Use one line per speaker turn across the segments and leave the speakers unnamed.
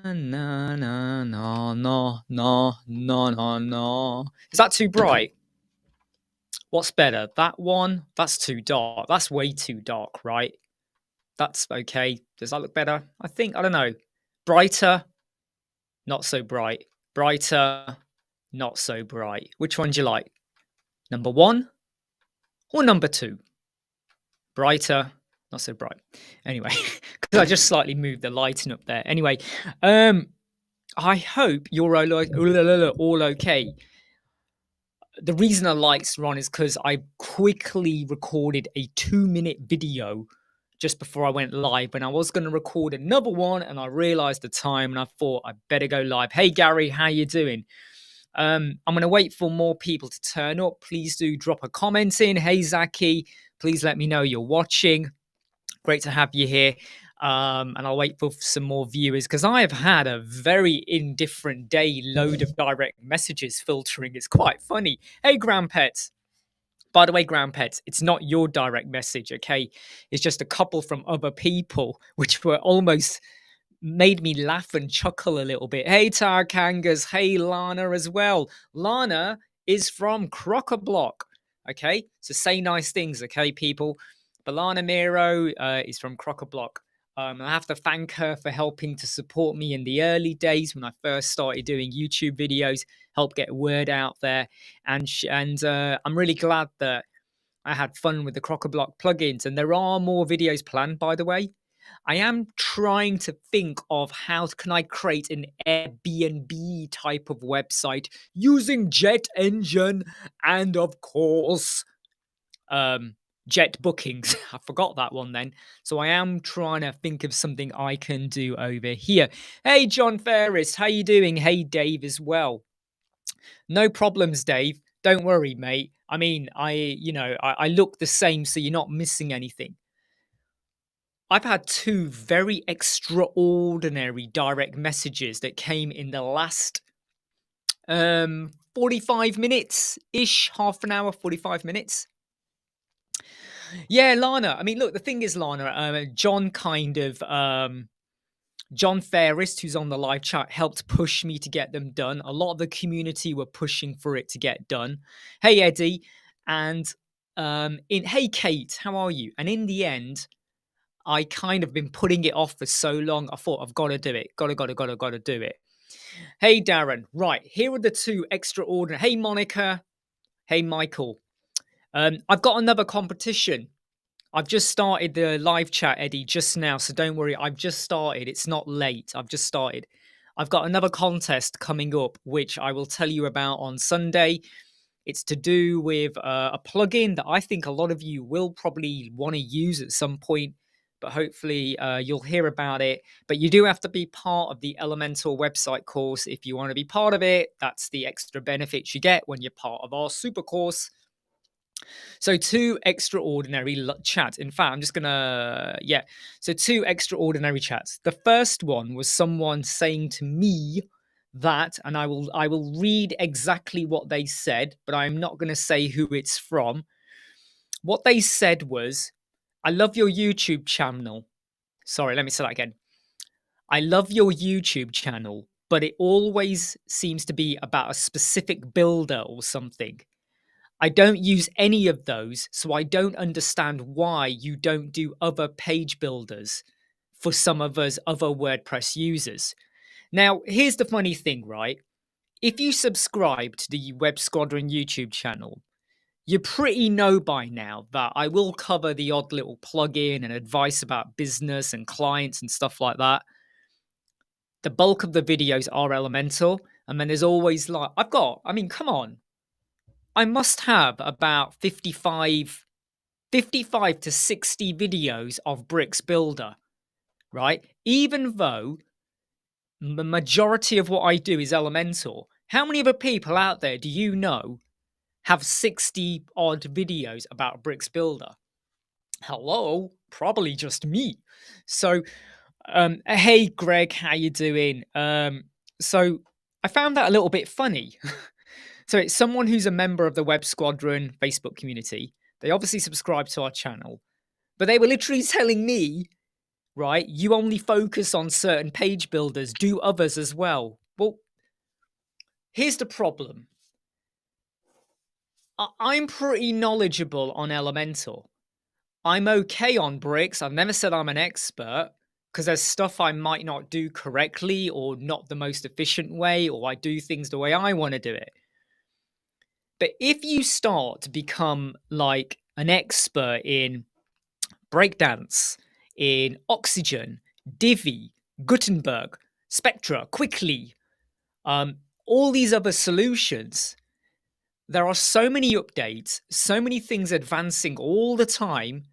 na, na, na, na, na, na, na, na. Is that too bright? What's better? That one? That's too dark. That's way too dark, right? That's okay. Does that look better? I think, I don't know. Brighter, not so bright. Brighter, not so bright. Which one do you like? Number 1 or number 2? Brighter, not so bright. Anyway, because I just slightly moved the lighting up there. Anyway, I hope you're all okay. The reason I liked Ron is because I quickly recorded a 2-minute video just before I went live, and I was going to record another one, and I realized the time, and I thought I better go live. Hey Gary, how you doing? I'm going to wait for more people to turn up. Please do drop a comment in. Hey Zaki, please let me know you're watching. Great to have you here. And I'll wait for some more viewers because I have had a very indifferent day, load of direct messages filtering. It's quite funny. Hey, Grandpets. By the way, Grandpets, it's not your direct message, okay? It's just a couple from other people, which were almost made me laugh and chuckle a little bit. Hey, Tarkangas. Hey, Lana as well. Lana is from Crock-a-Block, okay? So say nice things, okay, people? But Lana Miro is from Crock-a-Block. I have to thank her for helping to support me in the early days when I first started doing YouTube videos, help get word out there. And I'm really glad that I had fun with the Crock-a-Block plugins. And there are more videos planned, by the way. I am trying to think of how can I create an Airbnb type of website using Jet Engine and, of course, Jet Bookings. I forgot that one then. So I am trying to think of something I can do over here. Hey, John Ferris, how you doing? Hey, Dave as well. No problems, Dave. Don't worry, mate. I mean, I look the same, so you're not missing anything. I've had 2 very extraordinary direct messages that came in the last 45 minutes-ish, half an hour, 45 minutes. Yeah, Lana. I mean, look, the thing is, Lana, John Ferris, who's on the live chat, helped push me to get them done. A lot of the community were pushing for it to get done. Hey, Eddie. And hey, Kate, how are you? And in the end, I kind of been putting it off for so long. I thought I've got to do it. Got to do it. Hey, Darren. Right. Here are the 2 extraordinary. Hey, Monica. Hey, Michael. I've got another competition. I've just started the live chat, Eddie, just now. So don't worry. I've just started. It's not late. I've just started. I've got another contest coming up, which I will tell you about on Sunday. It's to do with a plugin that I think a lot of you will probably want to use at some point, but hopefully you'll hear about it. But you do have to be part of the Elementor website course if you want to be part of it. That's the extra benefits you get when you're part of our super course. So 2 extraordinary chats. In fact, I'm just gonna, So 2 extraordinary chats. The first one was someone saying to me that, and I will read exactly what they said, but I'm not going to say who it's from. What they said was, I love your YouTube channel. Sorry, let me say that again. I love your YouTube channel, but it always seems to be about a specific builder or something. I don't use any of those, so I don't understand why you don't do other page builders for some of us other WordPress users. Now, here's the funny thing, right? If you subscribe to the Web Squadron YouTube channel, you pretty know by now that I will cover the odd little plugin and advice about business and clients and stuff like that. The bulk of the videos are Elemental, and then there's always like, come on. I must have about 55 to 60 videos of Bricks Builder, right? Even though the majority of what I do is Elementor, how many other people out there do you know have 60 odd videos about Bricks Builder? Hello, probably just me. So, hey Greg, how you doing? So I found that a little bit funny. So it's someone who's a member of the Web Squadron Facebook community. They obviously subscribe to our channel, but they were literally telling me right? You only focus on certain page builders, do others as well. Well, here's the problem. I'm pretty knowledgeable on Elementor. I'm okay on bricks. I've never said I'm an expert because there's stuff I might not do correctly or not the most efficient way, or I do things the way I want to do it. But if you start to become like an expert in breakdance, in Oxygen, Divi, Gutenberg, Spectra, Quickly, all these other solutions, there are so many updates, so many things advancing all the time.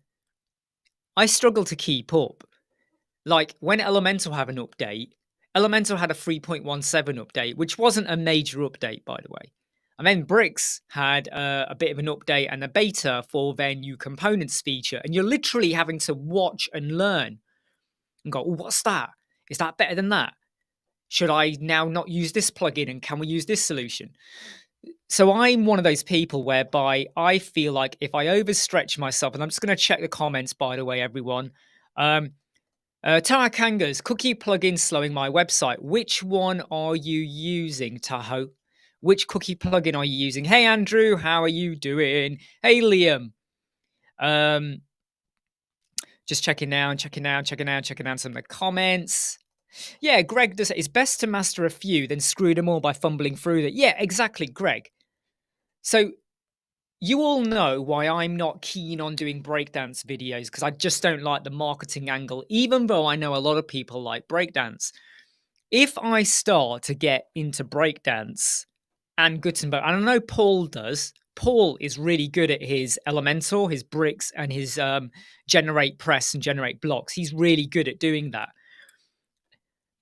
I struggle to keep up. Like when Elemental have an update, Elemental had a 3.17 update, which wasn't a major update, by the way. And then Bricks had a bit of an update and a beta for their new components feature. And you're literally having to watch and learn and go, oh, what's that? Is that better than that? Should I now not use this plugin? And can we use this solution? So I'm one of those people whereby I feel like if I overstretch myself, and I'm just going to check the comments, by the way, everyone. Tarakangas, cookie plugin slowing my website. Which one are you using, Tahoe? Which cookie plugin are you using? Hey, Andrew, how are you doing? Hey, Liam. Just checking out some of the comments. Yeah, Greg does it. It's best to master a few, then screw them all by fumbling through it. Yeah, exactly, Greg. So you all know why I'm not keen on doing breakdance videos, because I just don't like the marketing angle, even though I know a lot of people like breakdance. If I start to get into breakdance and Gutenberg, and I know Paul does, Paul is really good at his Elementor, his bricks, and his generate press and generate blocks. He's really good at doing that.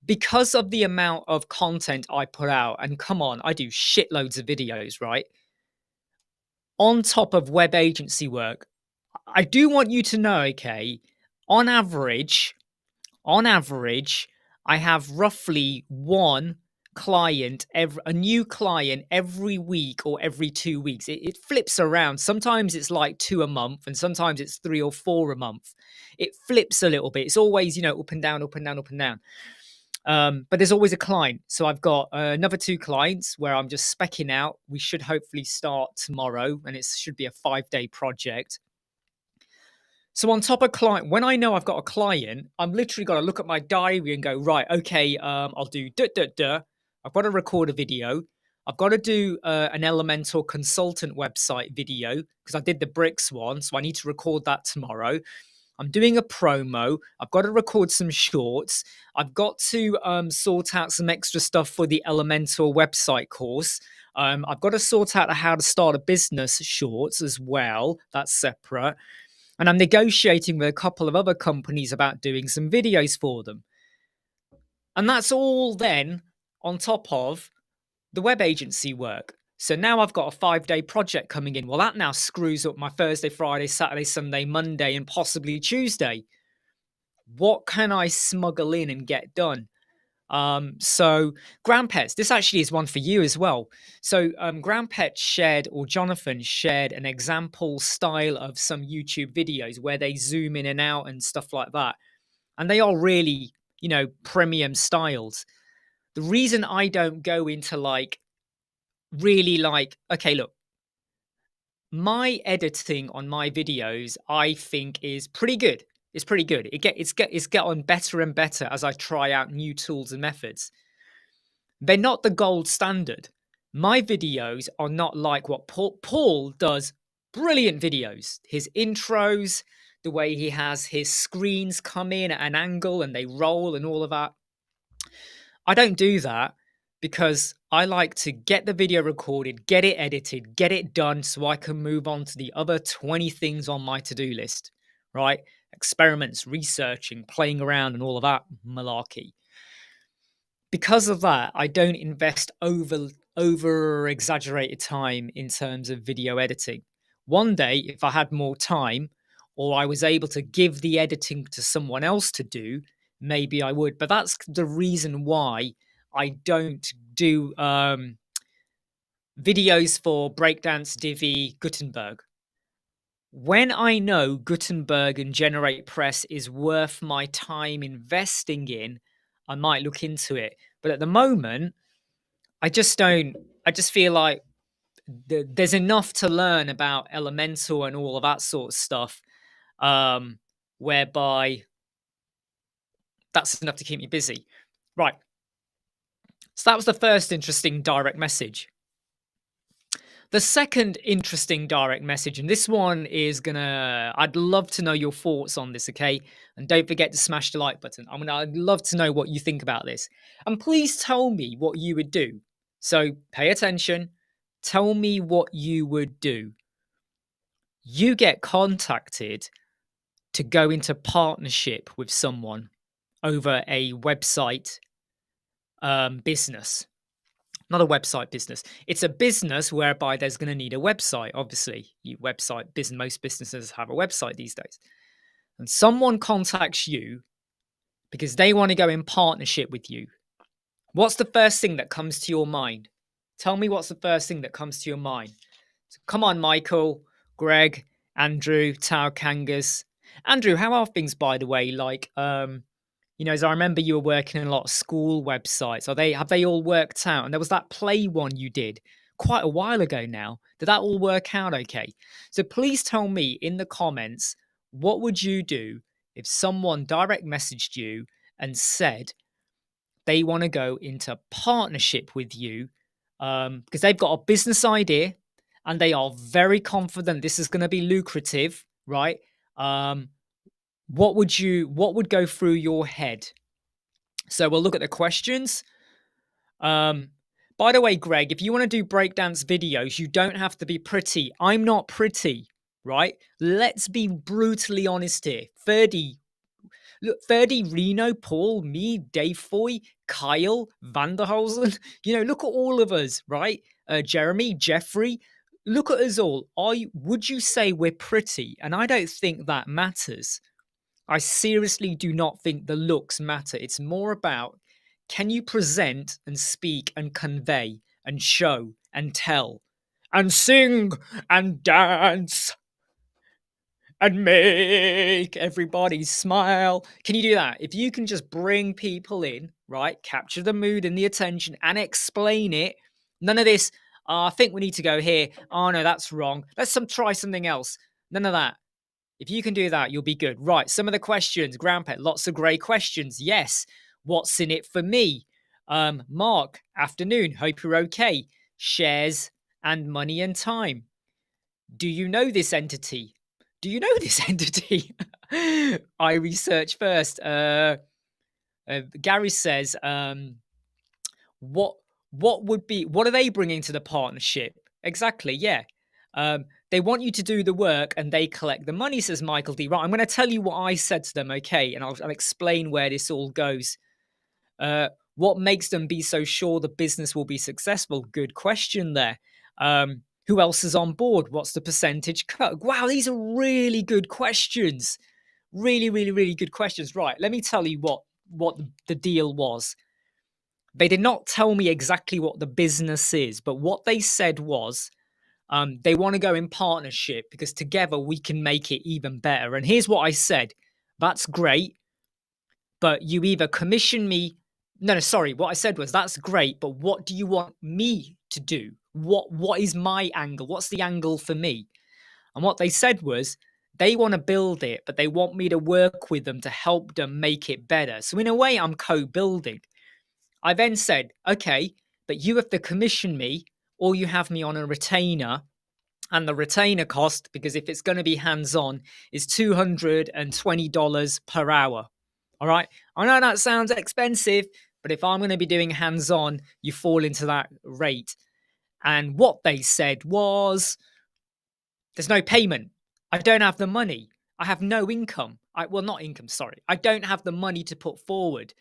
Because of the amount of content I put out, and come on, I do shitloads of videos, right? On top of web agency work, I do want you to know, okay, on average, I have roughly one client, a new client every week or every 2 weeks. It flips around. Sometimes it's like 2 a month, and sometimes it's 3 or 4 a month. It flips a little bit. It's always, up and down, up and down, up and down. But there's always a client. So I've got another 2 clients where I'm just specking out. We should hopefully start tomorrow, and it should be a 5-day project. So on top of client, when I know I've got a client, I'm literally got to look at my diary and go, right, okay, I'll do I've got to record a video. I've got to do an Elementor consultant website video because I did the bricks one. So I need to record that tomorrow. I'm doing a promo. I've got to record some shorts. I've got to sort out some extra stuff for the Elementor website course. I've got to sort out how to start a business shorts as well. That's separate. And I'm negotiating with a couple of other companies about doing some videos for them. And that's all then on top of the web agency work. So now I've got a 5-day project coming in. Well, that now screws up my Thursday, Friday, Saturday, Sunday, Monday, and possibly Tuesday. What can I smuggle in and get done? So Grandpets, this actually is one for you as well. So Grandpets shared, or Jonathan shared, an example style of some YouTube videos where they zoom in and out and stuff like that. And they are really, premium styles. The reason I don't go into okay, look, my editing on my videos, I think is pretty good. It's pretty good. It's gotten better and better as I try out new tools and methods. They're not the gold standard. My videos are not like what Paul does. Brilliant videos. His intros, the way he has his screens come in at an angle and they roll and all of that. I don't do that because I like to get the video recorded, get it edited, get it done so I can move on to the other 20 things on my to-do list, right? Experiments, researching, playing around and all of that malarkey. Because of that, I don't invest over exaggerated time in terms of video editing. One day, if I had more time or I was able to give the editing to someone else to do, maybe I would. But that's the reason why I don't do videos for Breakdance, Divi, Gutenberg. When I know Gutenberg and Generate Press is worth my time investing in, I might look into it. But at the moment, I just don't. I just feel like there's enough to learn about Elemental and all of that sort of stuff, um, whereby that's enough to keep me busy. Right. So that was the first interesting direct message. The second interesting direct message, and this one is gonna, I'd love to know your thoughts on this, okay? And don't forget to smash the like button. I'd love to know what you think about this. And please tell me what you would do. So pay attention. Tell me what you would do. You get contacted to go into partnership with someone over a website business. Not a website business. It's a business whereby there's going to need a website. Obviously, most businesses have a website these days. And someone contacts you because they want to go in partnership with you. What's the first thing that comes to your mind? Tell me what's the first thing that comes to your mind. So come on, Michael, Greg, Andrew, Tao Kangas. Andrew, how are things, by the way? Like, as I remember you were working on a lot of school websites. Have they all worked out? And there was that play one you did quite a while ago now. Did that all work out okay? So please tell me in the comments, what would you do if someone direct messaged you and said they want to go into partnership with you because they've got a business idea and they are very confident this is going to be lucrative, right? What would go through your head? So we'll look at the questions. By the way, Greg, if you want to do breakdance videos, you don't have to be pretty. I'm not pretty, right? Let's be brutally honest here. Ferdy, Reno, Paul, me, Dave Foy, Kyle, Vanderhausen. Look at all of us, right? Jeremy, Jeffrey. Look at us all. Would you say we're pretty? And I don't think that matters. I seriously do not think the looks matter. It's more about, can you present and speak and convey and show and tell and sing and dance and make everybody smile? Can you do that? If you can just bring people in, right? Capture the mood and the attention and explain it. None of this, I think we need to go here. Oh no, that's wrong. Let's try something else. None of that. If you can do that, you'll be good. Right, some of the questions. Grandpet, lots of great questions. Yes. What's in it for me? Mark, afternoon. Hope you're okay. Shares and money and time. Do you know this entity? Do you know this entity? I research first. Gary says, what are they bringing to the partnership? Exactly, yeah. They want you to do the work and they collect the money, says Michael D. Right, I'm going to tell you what I said to them, okay? And I'll explain where this all goes. What makes them be so sure the business will be successful? Good question there. Who else is on board? What's the percentage cut? Wow, these are really good questions. Really, really, really good questions. Right, let me tell you what the deal was. They did not tell me exactly what the business is, but what they said was they want to go in partnership because together we can make it even better. And here's what I said. That's great, but you either commission me. No, sorry. What I said was, that's great, but what do you want me to do? What is my angle? What's the angle for me? And what they said was, they want to build it, but they want me to work with them to help them make it better. So in a way, I'm co-building. I then said, okay, but you have to commission me or you have me on a retainer. And the retainer cost, because if it's going to be hands-on, is $220 per hour. All right. I know that sounds expensive, but if I'm going to be doing hands-on, you fall into that rate. And what they said was, there's no payment. I don't have the money. I have no income. Not income, sorry. I don't have the money to put forward.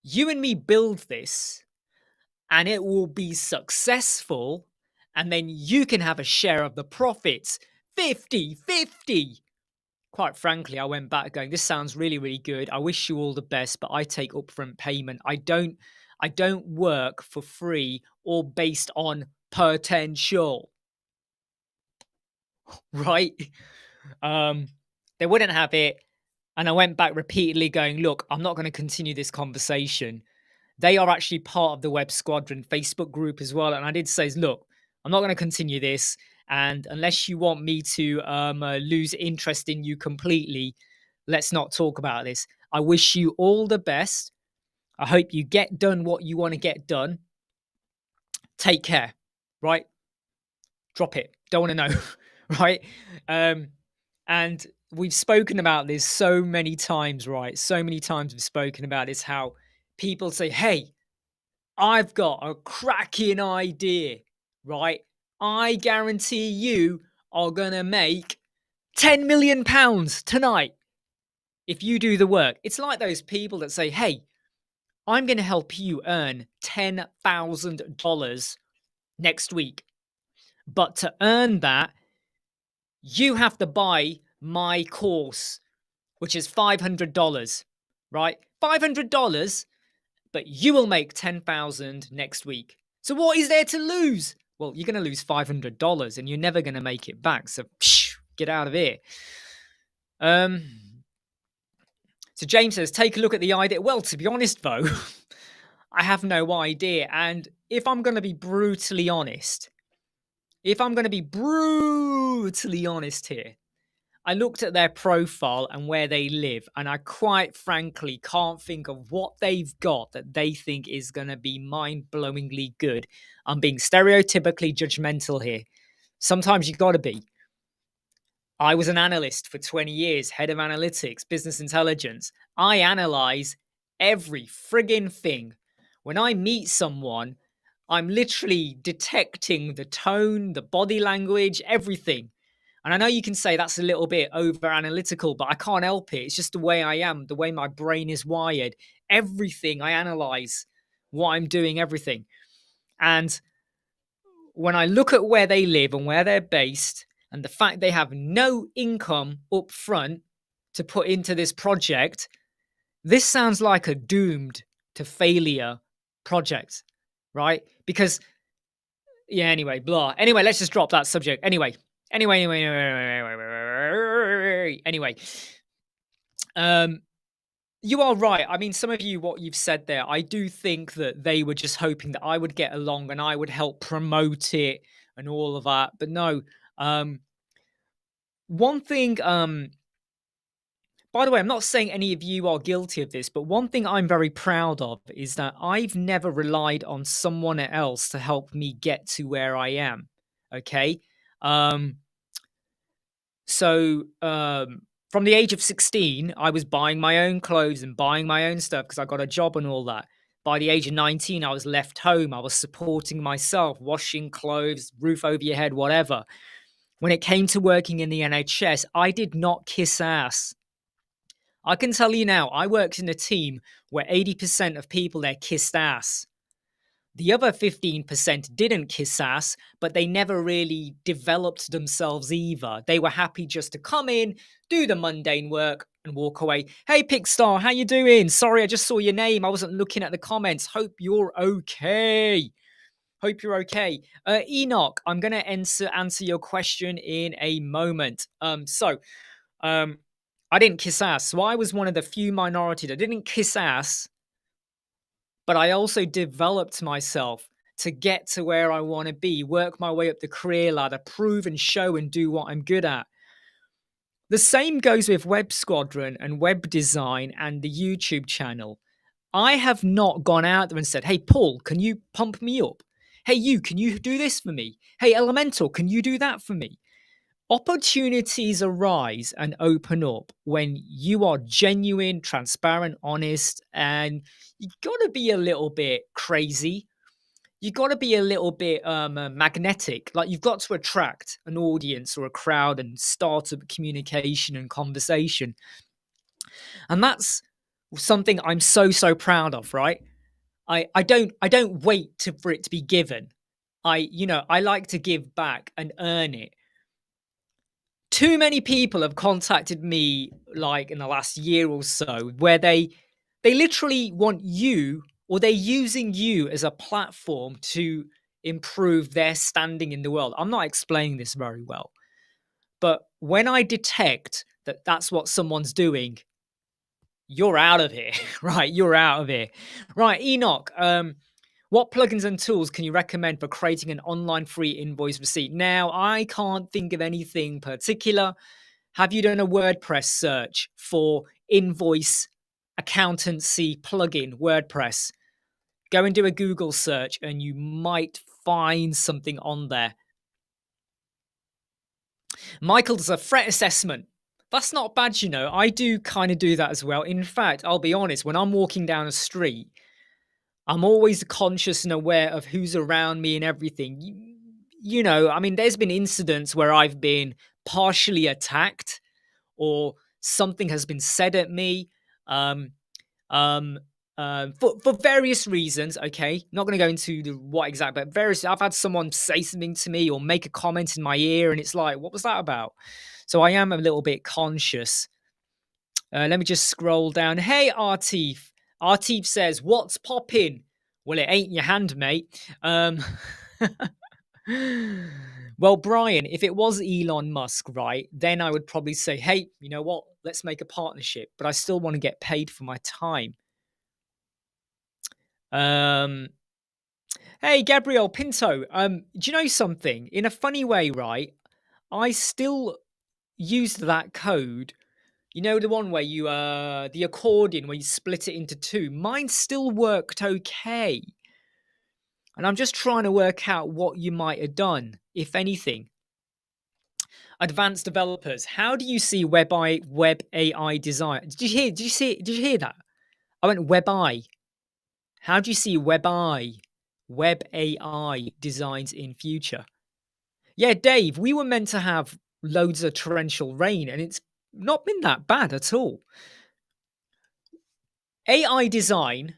You and me build this and it will be successful. And then you can have a share of the profits, 50-50. Quite frankly, I went back going, this sounds really, really good. I wish you all the best, but I take upfront payment. I don't work for free or based on potential. Right? They wouldn't have it. And I went back repeatedly going, look, I'm not going to continue this conversation. They are actually part of the Web Squadron Facebook group as well. And I did say, look, I'm not going to continue this. And unless you want me to lose interest in you completely, let's not talk about this. I wish you all the best. I hope you get done what you want to get done. Take care, right? Drop it. Don't want to know, right? And we've spoken about this so many times, right? So many times we've spoken about this, how people say, hey, I've got a cracking idea, right? I guarantee you are going to make £10 million tonight if you do the work. It's like those people that say, hey, I'm going to help you earn $10,000 next week. But to earn that, you have to buy my course, which is $500, right? $500, but you will make $10,000 next week. So what is there to lose? Well, you're going to lose $500 and you're never going to make it back. So get out of here. So James says, take a look at the idea. Well, to be honest, though, I have no idea. And if I'm going to be brutally honest, here, I looked at their profile and where they live, and I quite frankly can't think of what they've got that they think is going to be mind-blowingly good. I'm being stereotypically judgmental here. Sometimes you got to be. I was an analyst for 20 years, head of analytics, business intelligence. I analyze every friggin' thing. When I meet someone, I'm literally detecting the tone, the body language, everything. And I know you can say that's a little bit over analytical, but I can't help it. It's just the way I am, the way my brain is wired. Everything I analyze, what I'm doing, everything. And when I look at where they live and where they're based, and the fact they have no income up front to put into this project, this sounds like a doomed to failure project, right? Because, yeah, anyway, blah. Anyway, let's just drop that subject. Anyway, you are right. I mean, some of you, what you've said there, I do think that they were just hoping that I would get along and I would help promote it and all of that. But no, one thing, by the way, I'm not saying any of you are guilty of this, but one thing I'm very proud of is that I've never relied on someone else to help me get to where I am. Okay. From the age of 16, I was buying my own clothes and buying my own stuff because I got a job and all that. By the age of 19, I was left home. I was supporting myself, washing clothes, roof over your head, whatever. When it came to working in the NHS, I did not kiss ass. I can tell you now, I worked in a team where 80% of people there kissed ass. The other 15% didn't kiss ass, but they never really developed themselves either. They were happy just to come in, do the mundane work, and walk away. Hey, Pickstar, how you doing? Sorry, I just saw your name. I wasn't looking at the comments. Hope you're okay. Enoch, I'm going to answer your question in a moment. I didn't kiss ass. So I was one of the few minority that didn't kiss ass, but I also developed myself to get to where I want to be, work my way up the career ladder, prove and show and do what I'm good at. The same goes with Web Squadron and web design and the YouTube channel. I have not gone out there and said, hey, Paul, can you pump me up? Hey, can you do this for me? Hey, Elemental, can you do that for me? Opportunities arise and open up when you are genuine, transparent, honest, and you got to be a little bit crazy. You got to be a little bit magnetic. Like you've got to attract an audience or a crowd and start a communication and conversation. And that's something I'm so proud of, right? I don't wait for it to be given. I like to give back and earn it. Too many people have contacted me like in the last year or so where they literally want you, or they're using you as a platform to improve their standing in the world. I'm not explaining this very well, but when I detect that that's what someone's doing, you're out of here, right? You're out of here. Right, Enoch, what plugins and tools can you recommend for creating an online free invoice receipt? Now, I can't think of anything particular. Have you done a WordPress search for invoice accountancy plugin WordPress? Go and do a Google search and you might find something on there. Michael does a threat assessment. That's not bad, you know. I do kind of do that as well. In fact, I'll be honest, when I'm walking down a street, I'm always conscious and aware of who's around me and everything. You know, I mean, there's been incidents where I've been partially attacked or something has been said at me. Um, um, for various reasons. Okay, not going to go into the what exact, but various. I've had someone say something to me or make a comment in my ear, and it's like, what was that about? So I am a little bit conscious. Let me just scroll down. Hey, Artif. Artif says, "What's popping?" Well, it ain't your hand, mate. Well, Brian, if it was Elon Musk, right, then I would probably say, hey, you know what? Let's make a partnership. But I still want to get paid for my time. Hey, Gabriel Pinto. Do you know something? In a funny way, right? I still used that code. You know the one where you the accordion where you split it into two. Mine still worked okay. And I'm just trying to work out what you might have done, if anything. Advanced developers, how do you see web AI design? Did you hear that? I went web AI. How do you see web AI designs in future? Yeah, Dave, we were meant to have loads of torrential rain and it's not been that bad at all. AI design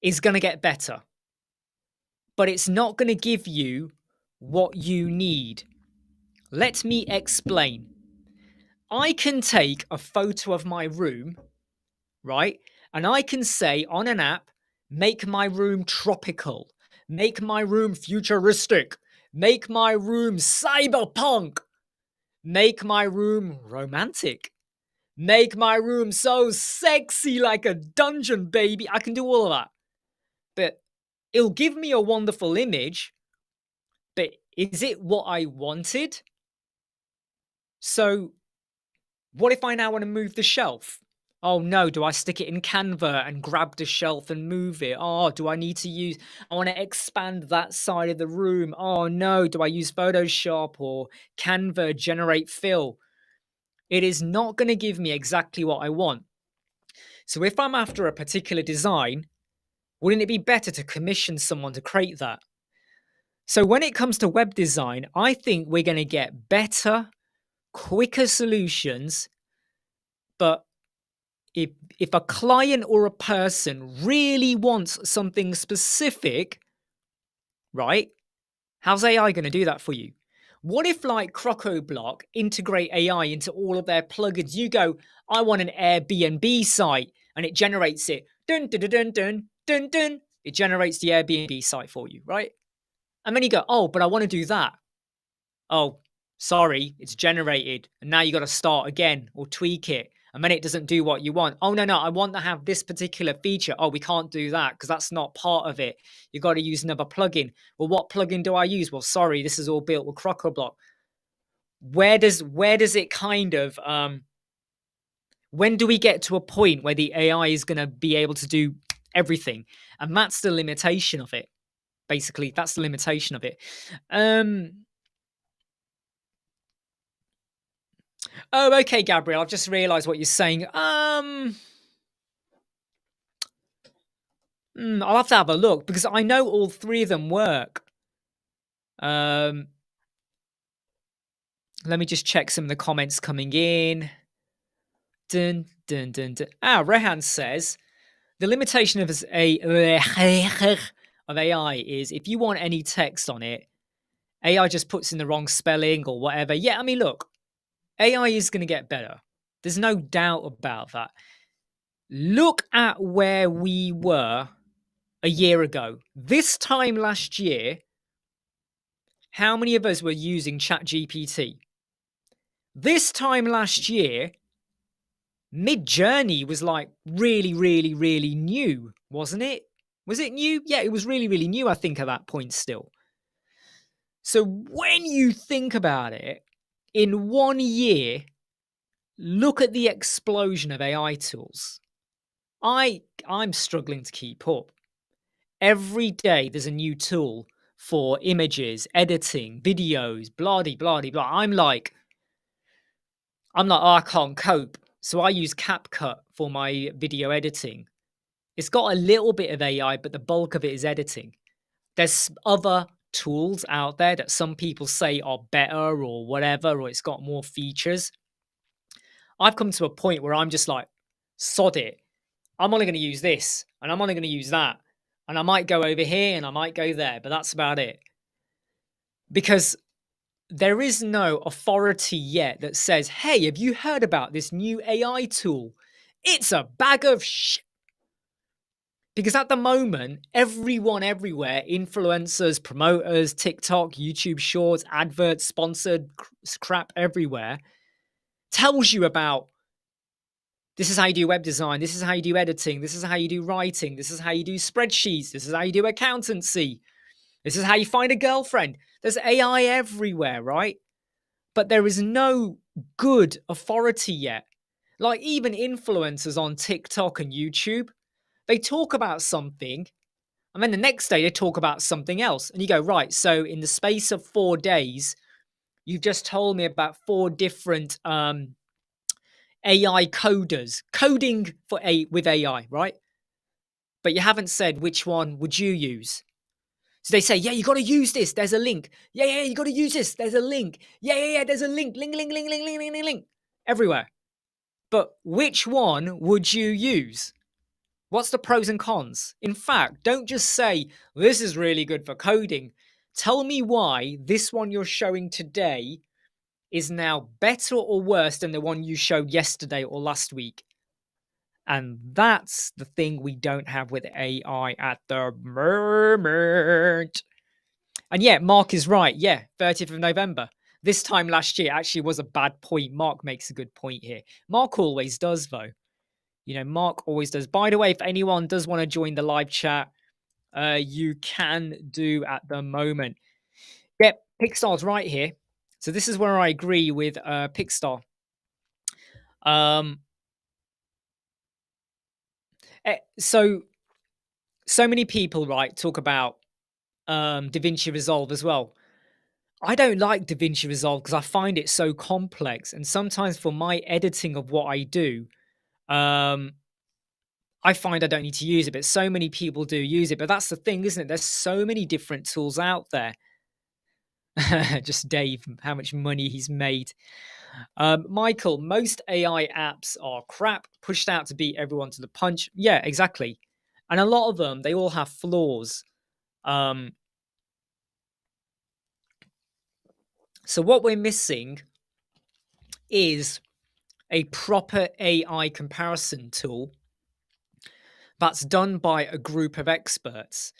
is going to get better, but it's not going to give you what you need. Let me explain. I can take a photo of my room, right? And I can say on an app, make my room tropical, make my room futuristic, make my room cyberpunk, make my room romantic, make my room so sexy like a dungeon, baby. I can do all of that. But it'll give me a wonderful image. But is it what I wanted? So, what if I now want to move the shelf? Oh no, do I stick it in Canva and grab the shelf and move it? Oh, do I need to use, I want to expand that side of the room. Oh no, do I use Photoshop or Canva, generate fill? It is not going to give me exactly what I want. So if I'm after a particular design, wouldn't it be better to commission someone to create that? So when it comes to web design, I think we're going to get better, quicker solutions, but if a client or a person really wants something specific, right? How's AI going to do that for you? What if like CrocoBlock integrate AI into all of their plugins? You go, I want an Airbnb site, and it generates it. Dun dun dun dun dun dun. It generates the Airbnb site for you, right? And then you go, oh, but I want to do that. Oh, sorry, it's generated. And now you got to start again or tweak it. And then it doesn't do what you want. Oh, no, I want to have this particular feature. Oh, we can't do that because that's not part of it. You got to use another plugin. Well, what plugin do I use? Well, sorry, this is all built with CrocoBlock. Where does it kind of when do we get to a point where the AI is going to be able to do everything? And that's the limitation of it. Basically, that's the limitation of it. Oh, okay, Gabriel. I've just realised what you're saying. I'll have to have a look because I know all three of them work. Let me just check some of the comments coming in. Dun, dun, dun, dun. Rehan says the limitation of AI is if you want any text on it, AI just puts in the wrong spelling or whatever. Yeah, I mean, look, AI is going to get better. There's no doubt about that. Look at where we were a year ago. This time last year, how many of us were using ChatGPT? This time last year, Mid-Journey was like really, really, really new, wasn't it? Was it new? Yeah, it was really, really new, I think, at that point still. So when you think about it, in 1 year, look at the explosion of AI tools. I'm struggling to keep up. Every day there's a new tool for images, editing, videos, blah de blah de blah. I'm like, oh, I can't cope. So I use CapCut for my video editing. It's got a little bit of AI, but the bulk of it is editing. There's other tools out there that some people say are better or whatever, or it's got more features. I've come to a point where I'm just like, sod it. I'm only going to use this and I'm only going to use that. And I might go over here and I might go there, but that's about it. Because there is no authority yet that says, hey, have you heard about this new AI tool? It's a bag of shit. Because at the moment, everyone everywhere, influencers, promoters, TikTok, YouTube shorts, adverts, sponsored crap everywhere, tells you about this is how you do web design, this is how you do editing, this is how you do writing, this is how you do spreadsheets, this is how you do accountancy, this is how you find a girlfriend. There's AI everywhere, right? But there is no good authority yet. Like even influencers on TikTok and YouTube, they talk about something and then the next day they talk about something else. And you go, right, so in the space of 4 days, you've just told me about 4 different AI coders coding with AI, right? But you haven't said which one would you use. So they say, yeah, you got to use this. There's a link. Yeah, yeah, you got to use this. There's a link. Yeah, yeah, yeah. There's a link. Link, link, link, link, link, link, link, link. Everywhere. But which one would you use? What's the pros and cons? In fact, don't just say, this is really good for coding. Tell me why this one you're showing today is now better or worse than the one you showed yesterday or last week. And that's the thing we don't have with AI at the moment. And yeah, Mark is right. Yeah, 30th of November. This time last year actually was a bad point. Mark makes a good point here. Mark always does, though. You know, Mark always does. By the way, if anyone does want to join the live chat, you can do at the moment. Yep, Pixar's right here. So this is where I agree with Pixar. So many people, right, talk about DaVinci Resolve as well. I don't like DaVinci Resolve because I find it so complex. And sometimes for my editing of what I do, I find I don't need to use it, but so many people do use it. But that's the thing, isn't it? There's so many different tools out there. Just Dave, how much money he's made. Michael, most AI apps are crap, pushed out to beat everyone to the punch. Yeah, exactly. And a lot of them, they all have flaws. So what we're missing is a proper AI comparison tool that's done by a group of experts.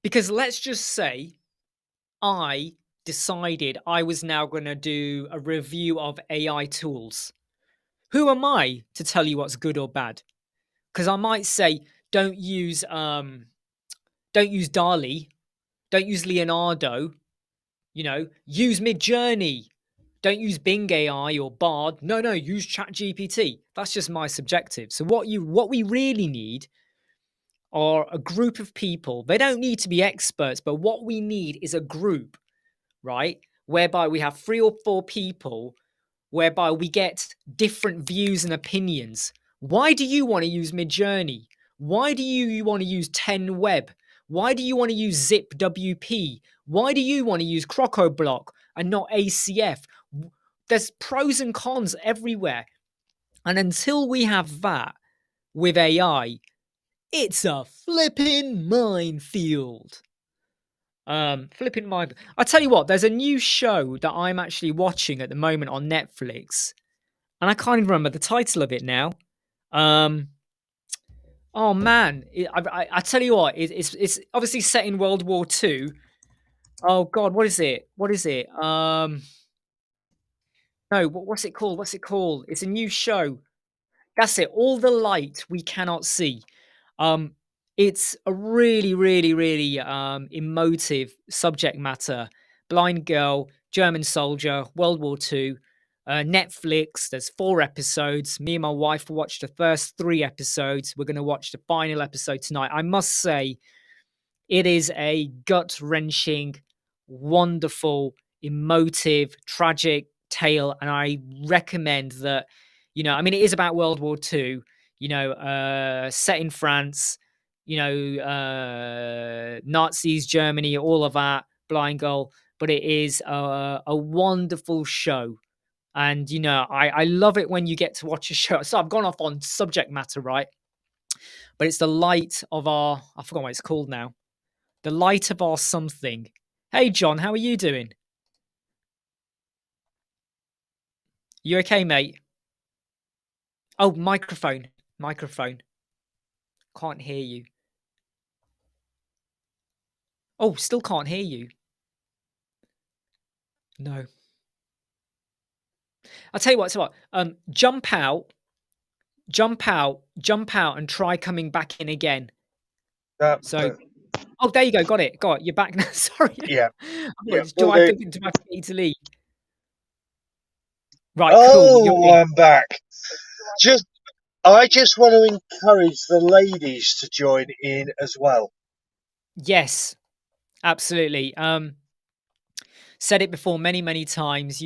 Because let's just say I decided I was now going to do a review of AI tools. Who am I to tell you what's good or bad? Because I might say, don't use DALL-E, don't use Leonardo, use Midjourney. Don't use Bing AI or Bard. No, use ChatGPT. That's just my subjective. So what we really need are a group of people. They don't need to be experts, but what we need is a group, right? Whereby we have 3 or 4 people, whereby we get different views and opinions. Why do you want to use Midjourney? Why do you want to use 10Web? Why do you want to use ZipWP? Why do you want to use CrocoBlock and not ACF? There's pros and cons everywhere. And until we have that with AI, it's a flipping minefield. Flipping mind. I tell you what, there's a new show that I'm actually watching at the moment on Netflix, and I can't even remember the title of it now. Oh man, I tell you what, it's obviously set in World War II. Oh God, what is it? No, what's it called? What's it called? It's a new show. That's it. All the light we cannot see. Um, it's a really, really, really emotive subject matter. Blind girl, German soldier, World War II. Netflix. There's 4 episodes. Me and my wife watched the first 3 episodes. We're going to watch the final episode tonight. I must say, it is a gut wrenching, wonderful, emotive, tragic tale. And I recommend that, I mean, it is about World War II, set in France, Nazis, Germany, all of that, Blind Girl. But it is a wonderful show. And, I love it when you get to watch a show. So I've gone off on subject matter, right? But it's the light of I forgot what it's called now, the light of our something. Hey, John, how are you doing? You okay, mate? Oh, microphone. Microphone. Can't hear you. Oh, still can't hear you. No. I'll tell you what, jump out, jump out, and try coming back in again. So, oh, there you go. Got it. Got it. You're back now. Sorry.
Yeah.
Do I have to get to leave? Right,
Oh,
cool.
I'm back. I just want to encourage the ladies to join in as well.
Yes, absolutely. Said it before many, many times,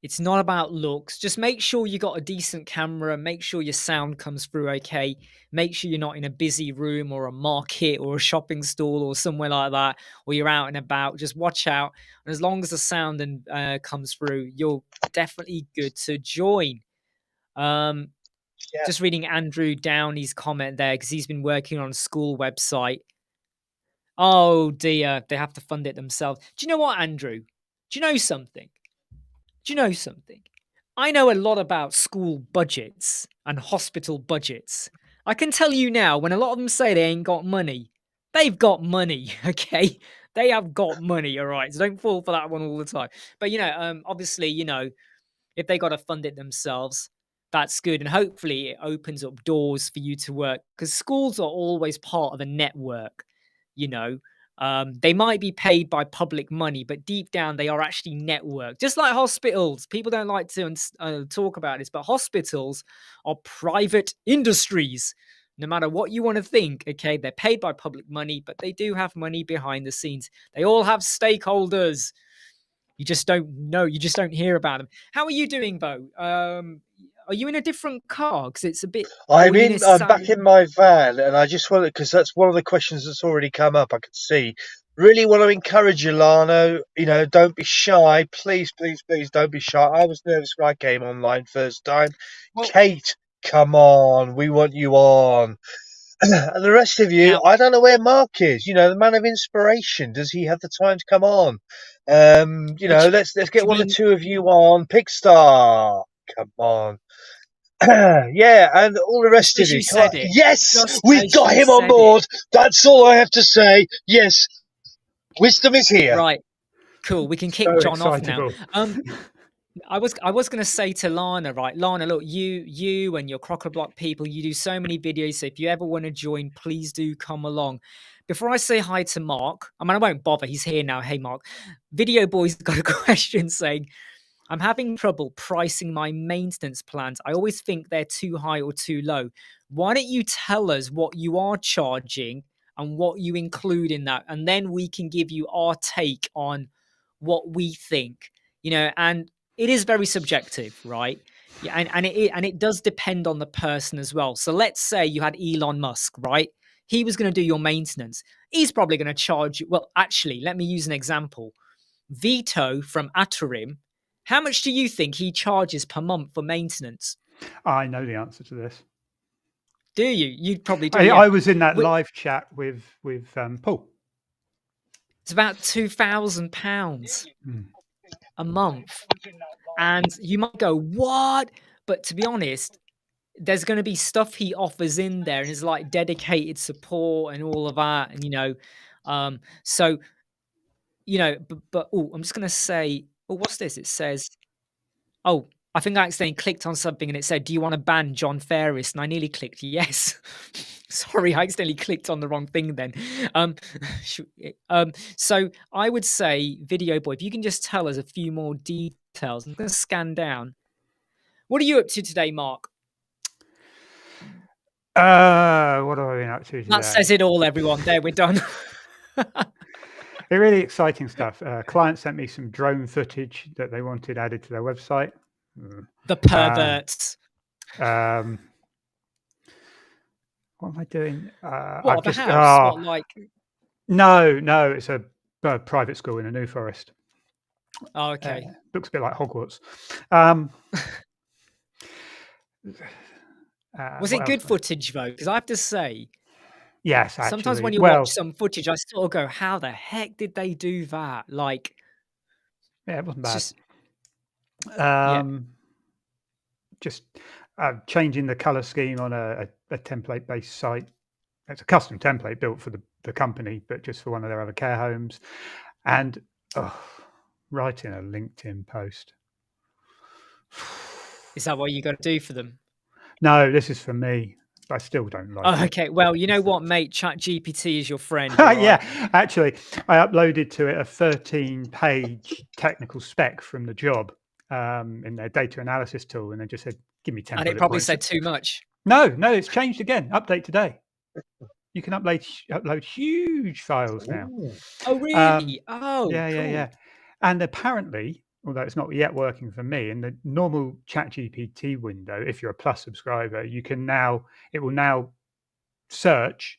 it's not about looks. Just make sure you got a decent camera, make sure your sound comes through okay, make sure you're not in a busy room or a market or a shopping stall or somewhere like that, or you're out and about. Just watch out. And as long as the sound comes through, you're definitely good to join.
Yeah.
Just reading Andrew Downey's comment there because he's been working on a school website. Oh dear, they have to fund it themselves. Do you know what, Andrew? Do you know something? Do you know something? I know a lot about school budgets and hospital budgets. I can tell you now, when a lot of them say they ain't got money, they've got money, okay? They have got money, all right? So don't fall for that one all the time. But, obviously, if they got to fund it themselves, that's good. And hopefully it opens up doors for you to work because schools are always part of a network, you know. They might be paid by public money, but deep down they are actually networked. Just like hospitals. People don't like to talk about this, but hospitals are private industries. No matter what you want to think, okay, they're paid by public money, but they do have money behind the scenes. They all have stakeholders. You just don't know. You just don't hear about them. How are you doing, Bo? Are you in a different car? Because it's a bit. Or you
I'm back in my van, and I just want to, because that's one of the questions that's already come up. I can see. Really want to encourage you, Lano. Don't be shy. Please, please, please, don't be shy. I was nervous when I came online first time.
Well,
Kate, come on. We want you on. And the rest of you,
now,
I don't know where Mark is. The man of inspiration. Does he have the time to come on?
which
Let's
do
get
you
one or
mean?
two of you on. Pigstar, come on. Yeah, and all the
Just
rest of
as
you,
you
come on.
said it.
Yes,
Just
we've
as
got
you
him on
said it.
board. That's all I have to say. Yes, wisdom is here.
Right. Cool. We can kick
So
John off now.
excitable.
I was gonna say to Lana, right? Lana, look, you and your Crocker-Block people, you do so many videos. So if you ever want to join, please do come along. Before I say hi to Mark, I mean I won't bother. He's here now. Hey Mark, Video Boy's got a question saying, I'm having trouble pricing my maintenance plans. I always think they're too high or too low. Why don't you tell us what you are charging and what you include in that? And then we can give you our take on what we think, and it is very subjective, right? Yeah, and it does depend on the person as well. So let's say you had Elon Musk, right? He was going to do your maintenance. He's probably going to charge you. Well, actually, let me use an example. Vito from Atarim, how much do you think he charges per month for maintenance?
I know the answer to this.
Do you? You probably do,
I,
yeah.
I was in that live chat with Paul.
It's about £2,000 a month. And you might go, what? But to be honest, there's going to be stuff he offers in there and it's like dedicated support and all of that. And, so, but oh, I'm just going to say, oh, what's this? It says, Oh, I think I accidentally clicked on something and it said, "Do you want to ban John Ferris?" And I nearly clicked yes. Sorry, I accidentally clicked on the wrong thing then. Um, so I would say, Video Boy, if you can just tell us a few more details. I'm going to scan down. What are you up to today, Mark?
What have I been up to
That says
today?
it all, everyone. There, we're done.
Really exciting stuff. Client sent me some drone footage that they wanted added to their website.
The perverts.
Um, what am I doing?
What,
I've
of a
just
house? What, like?
no, it's a private school in a New Forest.
Oh, okay.
Looks a bit like Hogwarts. Um,
Was
what
it good
else?
footage, though? Because I have to say,
Yes,
sometimes
actually.
when you watch
Well,
some footage, I sort of go, how the heck did they do that? Like,
yeah, it wasn't
it's
bad.
just, yeah.
Just changing the color scheme on a template-based site. It's a custom template built for the company, but just for one of their other care homes. And writing a LinkedIn post.
Is that what you got to do for them?
No, this is for me. I still don't like
Oh,
it.
okay. Well, you know what, mate? ChatGPT is your friend, all right?
Yeah, actually, I uploaded to it a 13-page technical spec from the job in their data analysis tool, and they just said, "Give me 10
And it
bullet
probably
points."
said too much.
No, it's changed again. Update today. You can upload huge files now.
Ooh.
Oh,
Um,
really? Oh,
yeah.
cool.
And apparently, although it's not yet working for me, in the normal ChatGPT window, if you're a Plus subscriber, it will now search,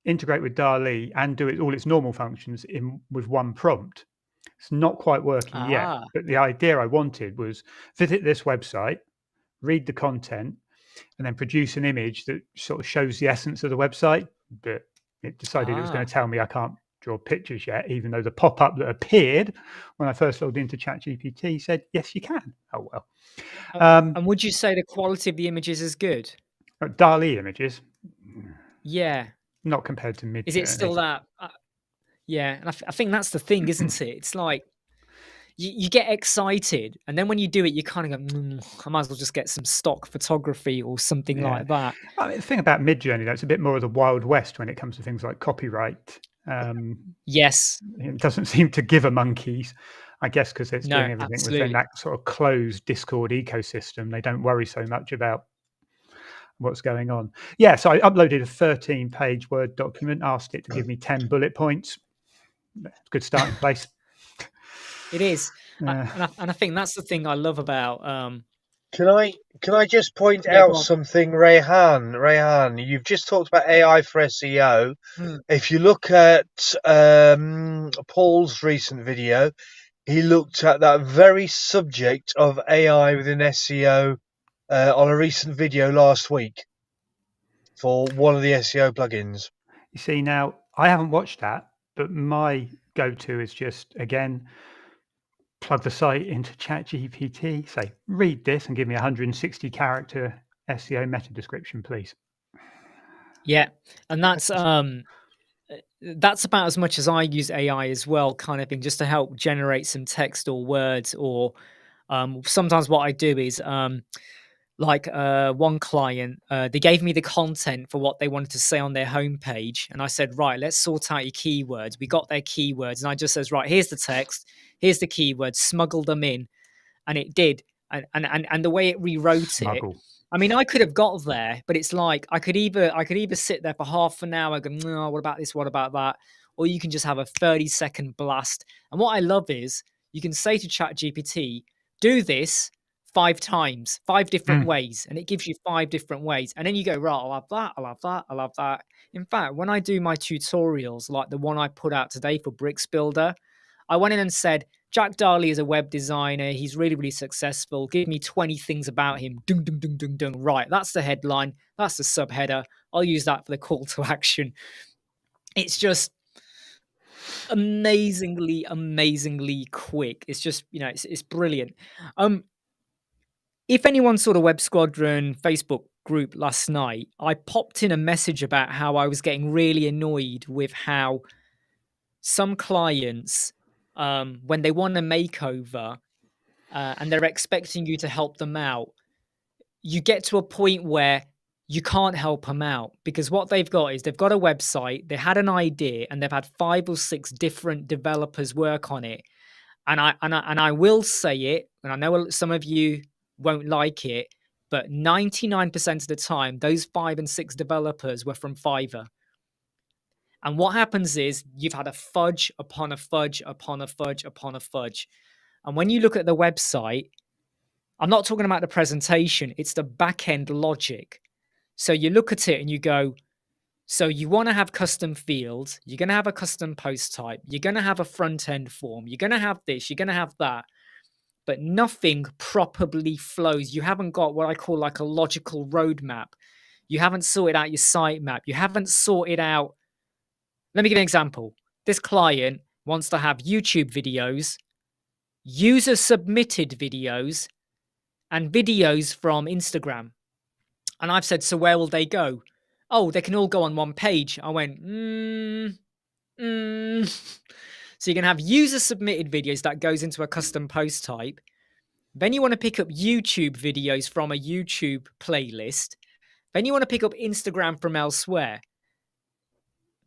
integrate with DALL-E, and do all its normal functions with one prompt. It's not quite working yet,
Ah,
but the idea I wanted was visit this website, read the content, and then produce an image that sort of shows the essence of the website. But it decided it was going
ah.
to tell me I can't draw pictures yet, even though the pop-up that appeared when I first logged into ChatGPT said, yes, you can. Oh, well.
And would you say the quality of the images is good?
DALL-E images,
Yeah.
not compared to
Is it
Midjourney.
still that? Yeah. And I think that's the thing, isn't it? It's like, you get excited, and then when you do it, you kind of go, I might as well just get some stock photography or something
Yeah.
like that.
I mean, the thing about Midjourney, though, it's a bit more of the Wild West when it comes to things like copyright.
Yes.
It doesn't seem to give a monkeys, I guess, because it's
No,
doing everything within
absolutely.
that sort of closed Discord ecosystem. They don't worry so much about what's going on. Yeah, so I uploaded a 13-page Word document, asked it to give me 10 bullet points. Good starting place.
It is.
Uh,
And I think that's the thing I love about,
Can I just point
yeah, go
out
on.
something, Rayhan? Rayhan, you've just talked about AI for SEO.
Mm.
If you look at Paul's recent video, he looked at that very subject of AI within SEO on a recent video last week for one of the SEO plugins.
you see, now, I haven't watched that, but my go-to is just, again, plug the site into ChatGPT, say, read this and give me a 160-character SEO meta description, please.
Yeah. And that's about as much as I use AI as well, kind of thing, just to help generate some text or words. Or sometimes what I do is, like one client, they gave me the content for what they wanted to say on their homepage, and I said, right, let's sort out your keywords. We got their keywords, and I just says, right, here's the text, here's the keywords, smuggle them in, and it did. And the way it rewrote it,
Smuggle.
I mean, I could have got there, but it's like I could either sit there for half an hour, go, no, what about this, what about that, or you can just have a 30-second blast. And what I love is you can say to ChatGPT, do this 5 times, 5 different
Mm.
ways, and it gives you 5 different ways. And then you go, right, I'll have that, I'll have that, I'll have that. In fact, when I do my tutorials, like the one I put out today for Bricks Builder, I went in and said, Jack Darley is a web designer. He's really, really successful. Give me 20 things about him. Dung, dung, dung, dung, dung. Right. That's the headline. That's the subheader. I'll use that for the call to action. It's just amazingly, amazingly quick. It's just, it's brilliant. If anyone's sort of Web Squadron Facebook group last night, I popped in a message about how I was getting really annoyed with how some clients, when they want a makeover, and they're expecting you to help them out, you get to a point where you can't help them out, because what they've got is they've got a website, they had an idea, and they've had 5 or 6 different developers work on it. And I will say it, and I know some of you won't like it, but 99% of the time, those 5 and 6 developers were from Fiverr. And what happens is you've had a fudge upon a fudge upon a fudge upon a fudge. And when you look at the website, I'm not talking about the presentation, it's the back end logic. So you look at it and you go, so you want to have custom fields, you're going to have a custom post type, you're going to have a front end form, you're going to have this, you're going to have that, but nothing properly flows. You haven't got what I call like a logical roadmap. You haven't sorted out your sitemap. You haven't sorted out. Let me give you an example. This client wants to have YouTube videos, user submitted videos, and videos from Instagram. And I've said, so where will they go? Oh, they can all go on one page. I went, So you can have user submitted videos that goes into a custom post type. Then you want to pick up YouTube videos from a YouTube playlist. Then you want to pick up Instagram from elsewhere.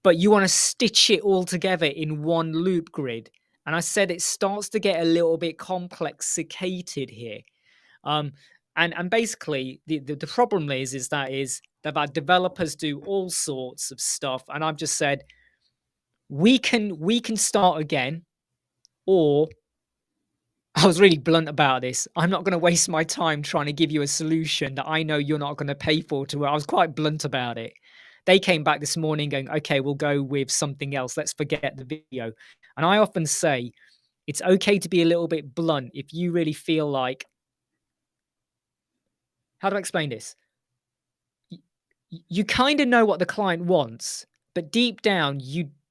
But you want to stitch it all together in one loop grid. And I said it starts to get a little bit complexicated here. And basically the problem is that they've had developers do all sorts of stuff, and I've just said we can start again, or I was really blunt about this. I'm not going to waste my time trying to give you a solution that I know you're not going to pay for. I was quite blunt about it. They came back this morning going, okay, we'll go with something else. Let's forget the video. And I often say it's okay to be a little bit blunt if you really feel like, how do I explain this? You kind of know what the client wants, but deep down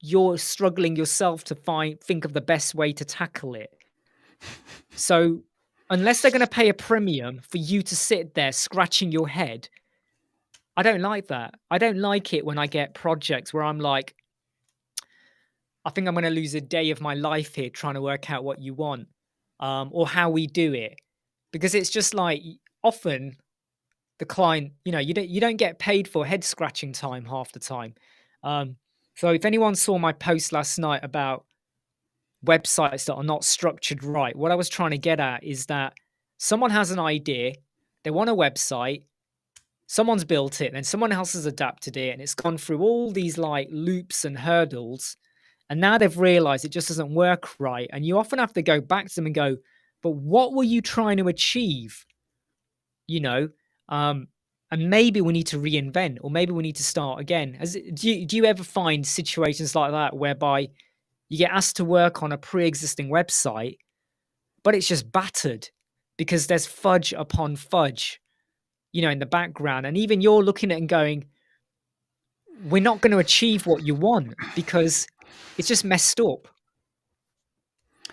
you're struggling yourself to think of the best way to tackle it. So unless they're going to pay a premium for you to sit there scratching your head, I don't like that. I don't like it when I get projects where I'm like, I think I'm going to lose a day of my life here trying to work out what you want, or how we do it, because it's just like often the client, you don't get paid for head scratching time half the time. So if anyone saw my post last night about websites that are not structured right, what I was trying to get at is that someone has an idea, they want a website, someone's built it, and then someone else has adapted it, and it's gone through all these like loops and hurdles, and now they've realized it just doesn't work right. And you often have to go back to them and go, but what were you trying to achieve? And maybe we need to reinvent, or maybe we need to start again. Do you ever find situations like that whereby you get asked to work on a pre-existing website, but it's just battered because there's fudge upon fudge, in the background, and even you're looking at it and going, we're not going to achieve what you want because it's just messed up.
I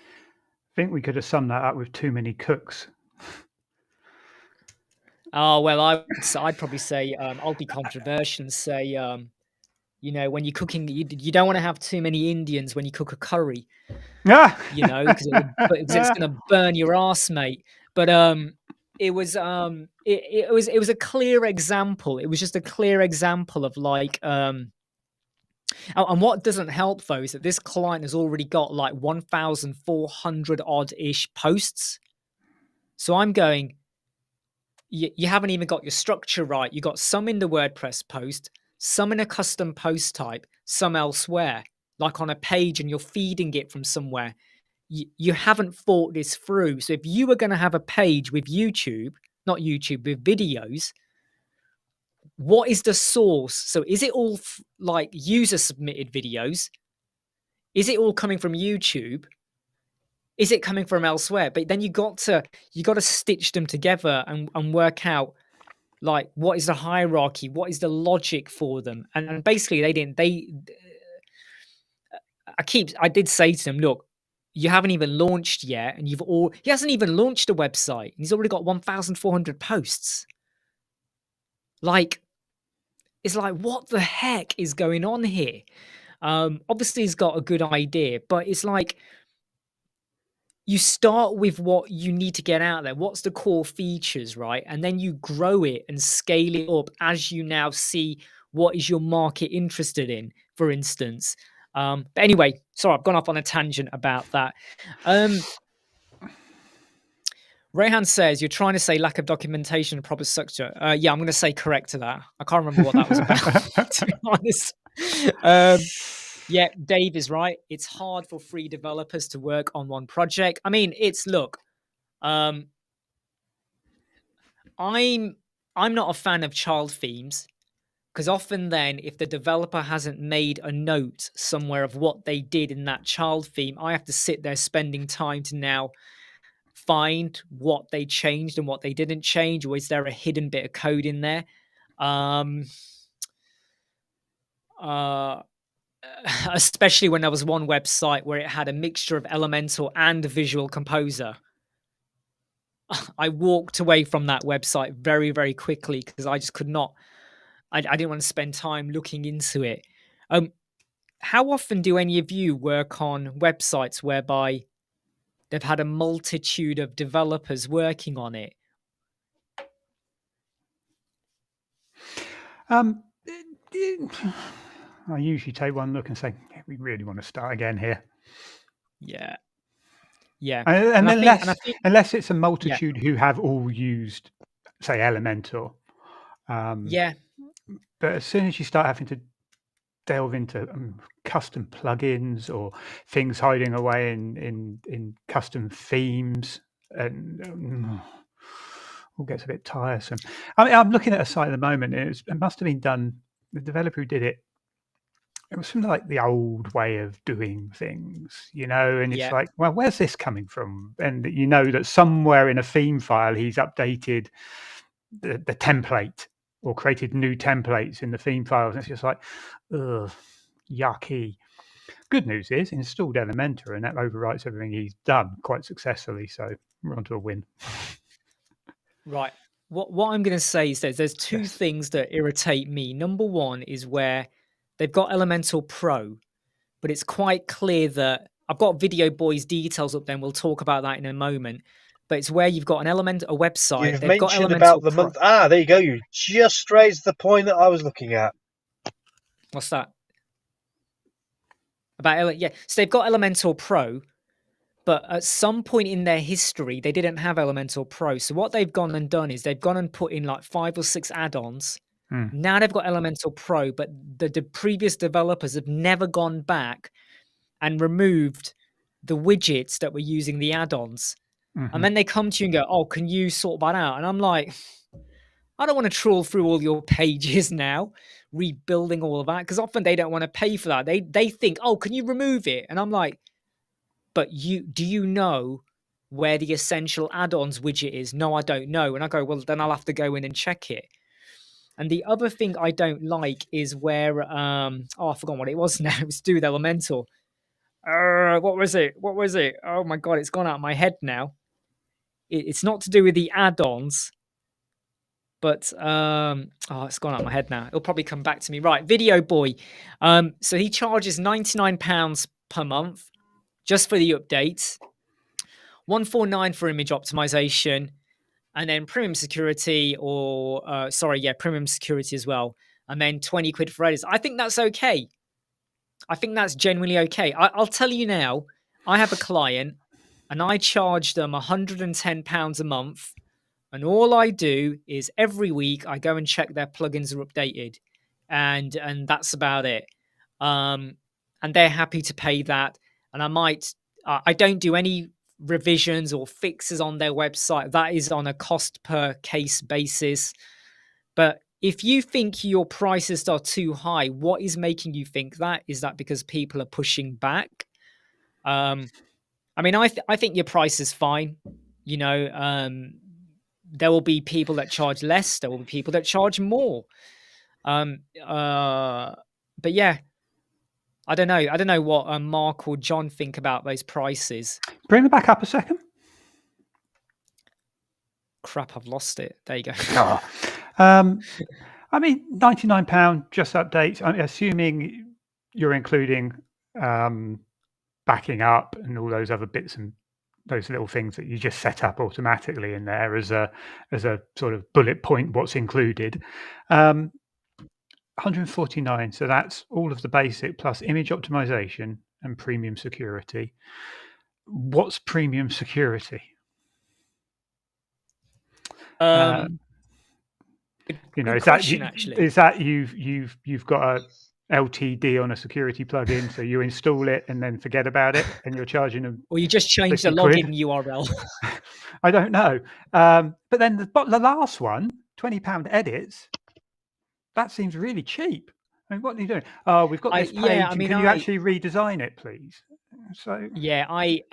think we could have summed that up with too many cooks.
Oh, well, I'd probably say, I'll be controversial and say, when you're cooking, you don't want to have too many Indians when you cook a curry, because it's going to burn your ass, mate. But it was a clear example. It was just a clear example of like, and what doesn't help though is that this client has already got like 1,400 odd ish posts. So I'm going, you haven't even got your structure right. You got some in the WordPress post, some in a custom post type, some elsewhere, like on a page, and you're feeding it from somewhere. You haven't thought this through. So if you were going to have a page with YouTube, not YouTube, with videos, what is the source? So is it all like user submitted videos? Is it all coming from YouTube? Is it coming from elsewhere? But then you got to stitch them together and work out like what is the hierarchy, what is the logic for them. And basically I did say to them, look, you haven't even launched yet, and he hasn't even launched a website, and he's already got 1,400 posts. Like, it's like, what the heck is going on here? Obviously he's got a good idea, but it's like, you start with what you need to get out there. What's the core features, right? And then you grow it and scale it up as you now see what is your market interested in, for instance. But anyway, sorry, I've gone off on a tangent about that. Rayhan says, you're trying to say lack of documentation and proper structure. Yeah, I'm going to say correct to that. I can't remember what that was about, to be honest. Yeah, Dave is right. It's hard for free developers to work on one project. I mean, look, I'm not a fan of child themes, because often then, if the developer hasn't made a note somewhere of what they did in that child theme, I have to sit there spending time to now find what they changed and what they didn't change, or is there a hidden bit of code in there? Especially when there was one website where it had a mixture of Elementor and Visual Composer. I walked away from that website very, very quickly because I just could not. I didn't want to spend time looking into it. How often do any of you work on websites whereby they've had a multitude of developers working on it?
I usually take one look and say, yeah, we really want to start again here.
Yeah. Yeah.
And unless it's a multitude who have all used, say, Elementor.
Yeah.
But as soon as you start having to delve into custom plugins or things hiding away in custom themes, and all gets a bit tiresome. I mean, I'm looking at a site at the moment. It must have been done. The developer who did it, it was from like the old way of doing things, and it's like, well, where's this coming from? And you know that somewhere in a theme file, he's updated the template or created new templates in the theme files. And it's just like, ugh, yucky. Good news is installed Elementor, and that overwrites everything he's done quite successfully. So we're on to a win.
Right. What I'm going to say is there's two things that irritate me. Number one is where they've got Elementor Pro, but it's quite clear that I've got Video Boy's details up there, and we'll talk about that in a moment. But it's where you've got a website.
You've
They've got
mentioned
Elementor
about the
Pro.
month. There you go. You just raised the point that I was looking at.
What's that? So they've got Elementor Pro, but at some point in their history, they didn't have Elementor Pro. So what they've gone and done is they've gone and put in like 5 or 6 add-ons. Now they've got Elementor Pro, but the previous developers have never gone back and removed the widgets that were using the add-ons. And then they come to you and go, oh, can you sort that out? And I'm like, I don't want to trawl through all your pages now, rebuilding all of that, because often they don't want to pay for that. They think, oh, can you remove it? And I'm like, but do you know where the essential add-ons widget is? No, I don't know. And I go, well, then I'll have to go in and check it. And the other thing I don't like is where, I forgot what it was now. It was to do with Elementor. What was it? Oh my God, it's gone out of my head now. It's not to do with the add-ons, but it's gone out of my head now. It'll probably come back to me. Right, Video Boy. So he charges £99 per month just for the updates, $149 for image optimization, and then premium security premium security as well, and then 20 quid for edits. I think that's okay. I think that's genuinely okay. I'll tell you now, I have a client and I charge them £110 a month, and all I do is every week I go and check their plugins are updated, and that's about it. And they're happy to pay that. And I don't do any revisions or fixes on their website. That is on a cost per case basis. But if you think your prices are too high, what is making you think that? Is that because people are pushing back? I mean, I think your price is fine. There will be people that charge less. There will be people that charge more. But yeah, I don't know. I don't know what Mark or John think about those prices.
Bring it back up a second.
Crap, I've lost it. There you go.
I mean, £99 just updates. I'm assuming you're including backing up and all those other bits and those little things that you just set up automatically in there as a sort of bullet point what's included. 149, so that's all of the basic plus image optimization and premium security. What's premium security? You know,
Good
is that
question, actually.
you've got a LTD on a security plugin, so you install it and then forget about it, and you're charging them
Or you just change the
50 quid?
login URL.
I don't know. But then the last one, £20 edits, that seems really cheap. I mean, what are you doing? Oh, we've got this
Yeah,
page,
I
and
mean,
can you actually redesign it, please? So
yeah, I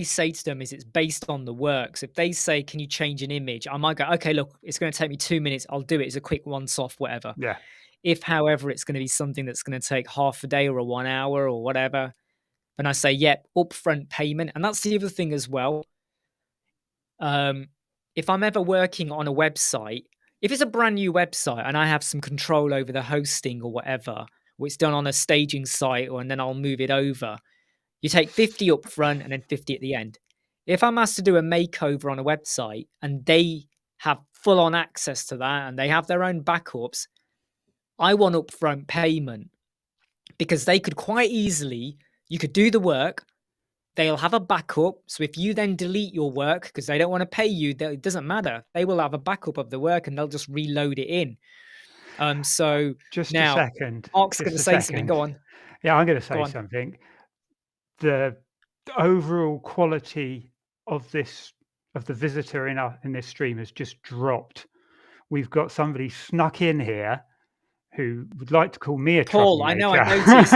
say to them is it's based on the work. So if they say, can you change an image? I might go, okay, look, it's going to take me 2 minutes. I'll do it as a quick once-off, whatever.
yeah,
If, however, it's going to be something that's going to take half a day or 1 hour or whatever, then I say, yep, upfront payment. And that's the other thing as well. If I'm ever working on a website, if it's a brand new website and I have some control over the hosting or whatever, or it's done on a staging site, and then I'll move it over, you take 50 up front and then 50 at the end. If I'm asked to do a makeover on a website and they have full on access to that and they have their own backups, I want upfront payment because they could quite easily, you could do the work, they'll have a backup. So if you then delete your work because they don't want to pay you, it doesn't matter. They will have a backup of the work and they'll just reload it in. So
just a
now
second.
Mark's going
Just
to
a
say something.
second.
Go on.
Yeah, I'm going to
Go
say
on.
something. The overall quality of this of the visitor in this stream has just dropped. We've got somebody snuck in here who would like to call me a
Paul, I know, I
troublemaker.
noticed.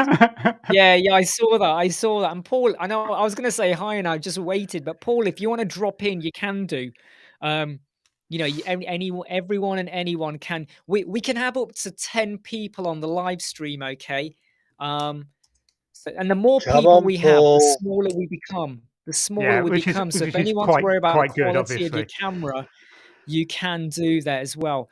Yeah, I saw that. And Paul, I know I was going to say hi and I just waited, but Paul, if you want to drop in, you can do. You know, everyone and anyone can. We can have up to 10 people on the live stream, okay? And the more
Come
people
on,
we have, the
Paul.
smaller we become. The smaller
Yeah,
we become. So if
which is
anyone's worried about the
quite good,
quality of your
obviously.
camera, you can do that as well.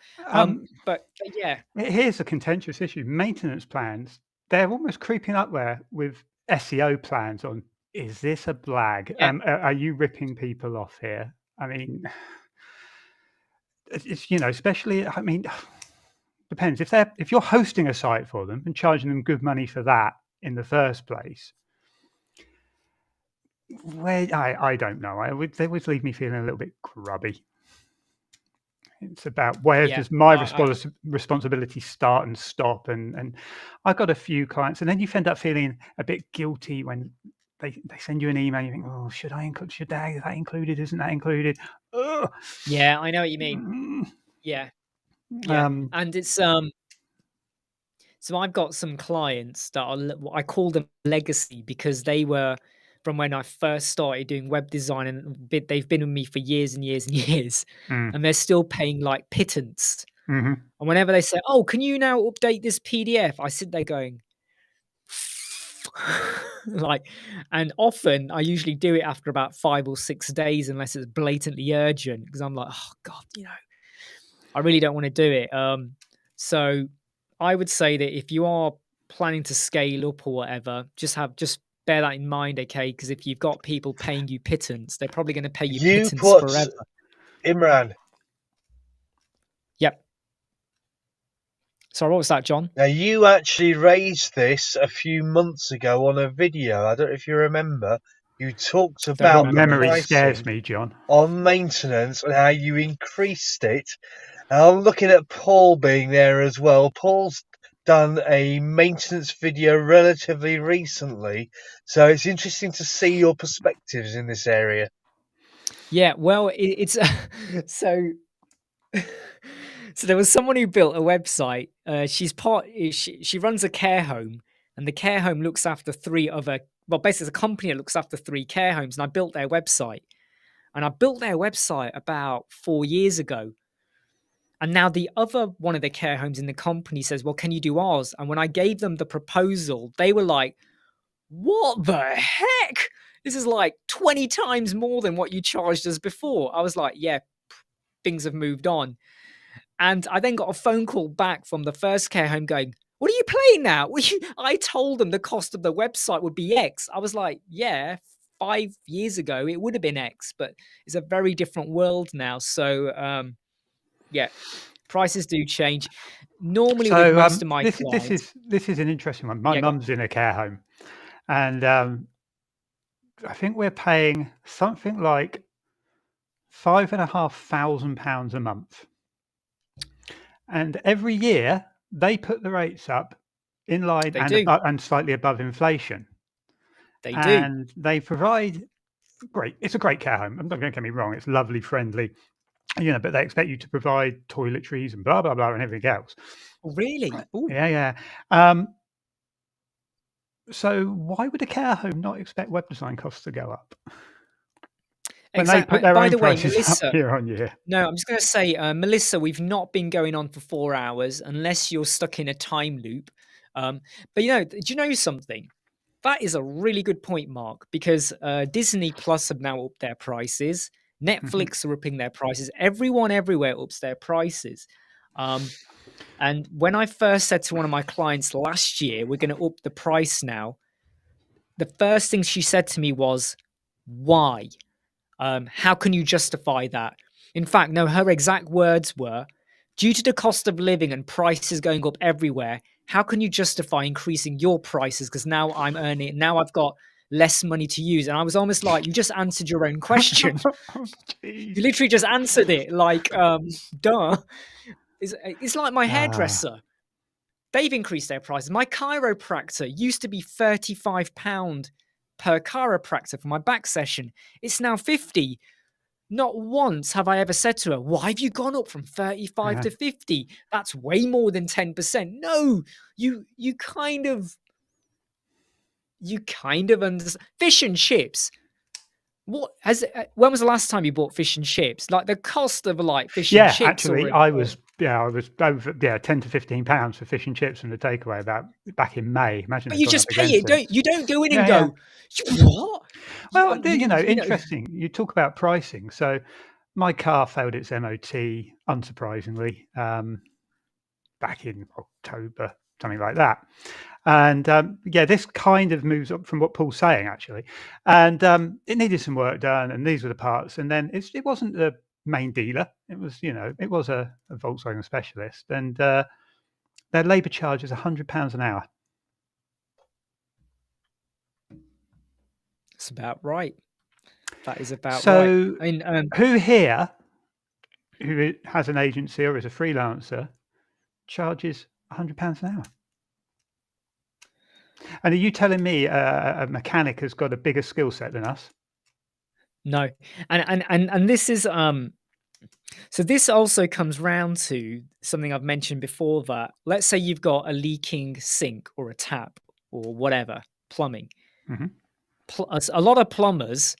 But yeah,
Here's a contentious issue. Maintenance plans, they're almost creeping up there with SEO plans on, is this a blag?
yeah,
Are you ripping people off here? I mean, it's, you know, especially, I mean, depends. If you're hosting a site for them and charging them good money for that in the first place, I don't know. They always leave me feeling a little bit grubby. It's about where
yeah.
does my responsibility start and stop, and I've got a few clients, and then you end up feeling a bit guilty when they send you an email. You think, oh, should I include? Should that is that included? Isn't that included? Ugh.
Yeah, I know what you mean. Yeah, yeah, and it's So I've got some clients that are I call them legacy because they were from when I first started doing web design, and they've been with me for years and years and years,
Mm.
and they're still paying like pittance.
Mm-hmm.
And whenever they say, "Oh, can you now update this PDF?" I sit there going, like, and often I usually do it after about 5 or 6 days, unless it's blatantly urgent, because I'm like, "Oh God, you know, I really don't want to do it." So I would say that if you are planning to scale up or whatever, just bear that in mind, okay? Because if you've got people paying you pittance, they're probably going to pay you
You
pittance
put
forever.
Imran.
Yep. Sorry, what was that, John?
Now you actually raised this a few months ago on a video. I don't know if you remember. You talked
Don't
about
Your
the
remember.
memory scares
pricing
me, John.
on maintenance and how you increased it. And I'm looking at Paul being there as well. Paul's done a maintenance video relatively recently, so it's interesting to see your perspectives in this area.
Yeah, well, it's so. So there was someone who built a website. She runs a care home, and the care home looks after basically it's a company that looks after 3 care homes. And I built their website, about 4 years ago. And now the other one of the care homes in the company says, "Well, can you do ours?" And when I gave them the proposal, they were like, "What the heck? This is like 20 times more than what you charged us before." I was like, "Yeah, things have moved on." And I then got a phone call back from the first care home going, what are you playing now? I told them the cost of the website would be X. I was like, yeah, 5 years ago it would have been X, but it's a very different world now. So yeah, prices do change. Normally with
So
most of my
this
clients,
is an interesting one. My
yeah, go on.
mum's in a care home, and I think we're paying something like £5,500 a month, and every year they put the rates up in line
They do.
and slightly above inflation,
They do.
and they provide great. It's a great care home. I'm not going to get me wrong. It's lovely, friendly, but they expect you to provide toiletries and blah blah blah and everything else.
Oh, really? Ooh.
Yeah. So why would a care home not expect web design costs to go up when they put
Exactly.
their
By
own
the way,
prices up
Melissa,
year on year?
no, I'm just going to say, Melissa, we've not been going on for 4 hours unless you're stuck in a time loop. But do you know something? That is a really good point, Mark, because Disney Plus have now upped their prices.
Mhm.
Netflix are upping their prices. Everyone everywhere ups their prices. And when I first said to one of my clients last year, we're going to up the price now, the first thing she said to me was, why? How can you justify that? In fact, no, her exact words were, due to the cost of living and prices going up everywhere, how can you justify increasing your prices? Because now now I've got less money to use. And I was almost like, you just answered your own question.
Jeez.
You literally just answered it like, duh. It's like my
Ah,
hairdresser. They've increased their prices. My chiropractor used to be £35 per chiropractor for my back session. It's now 50. Not once have I ever said to her, why have you gone up from 35
yeah.
to 50? That's way more than 10%. No, you kind of understand. Fish and chips. When was the last time you bought fish and chips? Like the cost of like fish and
Yeah,
chips
actually,
or
I was over £10 to £15 for fish and chips from the takeaway about back in May. Imagine
but
it's
you
gone up
just pay
again
it,
since.
don't you? Don't go in and
Yeah.
go, what?
Well,
You know,
interesting. You talk about pricing. So my car failed its MOT, unsurprisingly, back in October, something like that. And yeah, this kind of moves up from what Paul's saying, actually. And it needed some work done, and these were the parts. And then it wasn't the main dealer; it was, it was a Volkswagen specialist, and their labour charge is £100 an hour.
it's about right. That is about right.
So,
I mean,
who here, who has an agency or is a freelancer, charges £100 an hour? And are you telling me a mechanic has got a bigger skill set than us?
no. And this is so this also comes round to something I've mentioned before, that let's say you've got a leaking sink or a tap or whatever, plumbing.
Mhm.
A lot of plumbers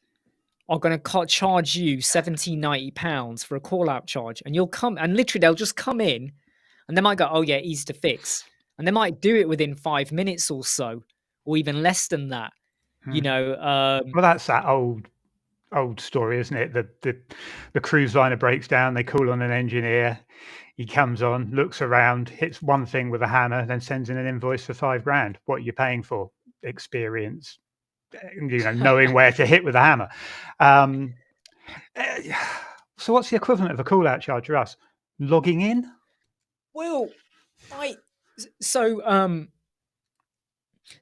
are going to charge you 70, £90 for a call out charge, and you'll come and literally they'll just come in and they might go, oh yeah, easy to fix. And they might do it within 5 minutes or so, or even less than that. You
Mm.
know,
Well, that's that old story, isn't it? The cruise liner breaks down, they call on an engineer, he comes on, looks around, hits one thing with a hammer, then sends in an invoice for £5,000. What are you paying for? Experience, knowing where to hit with a hammer. Um, eh, so what's the equivalent of a call out charge for us? Logging in?
well, I so um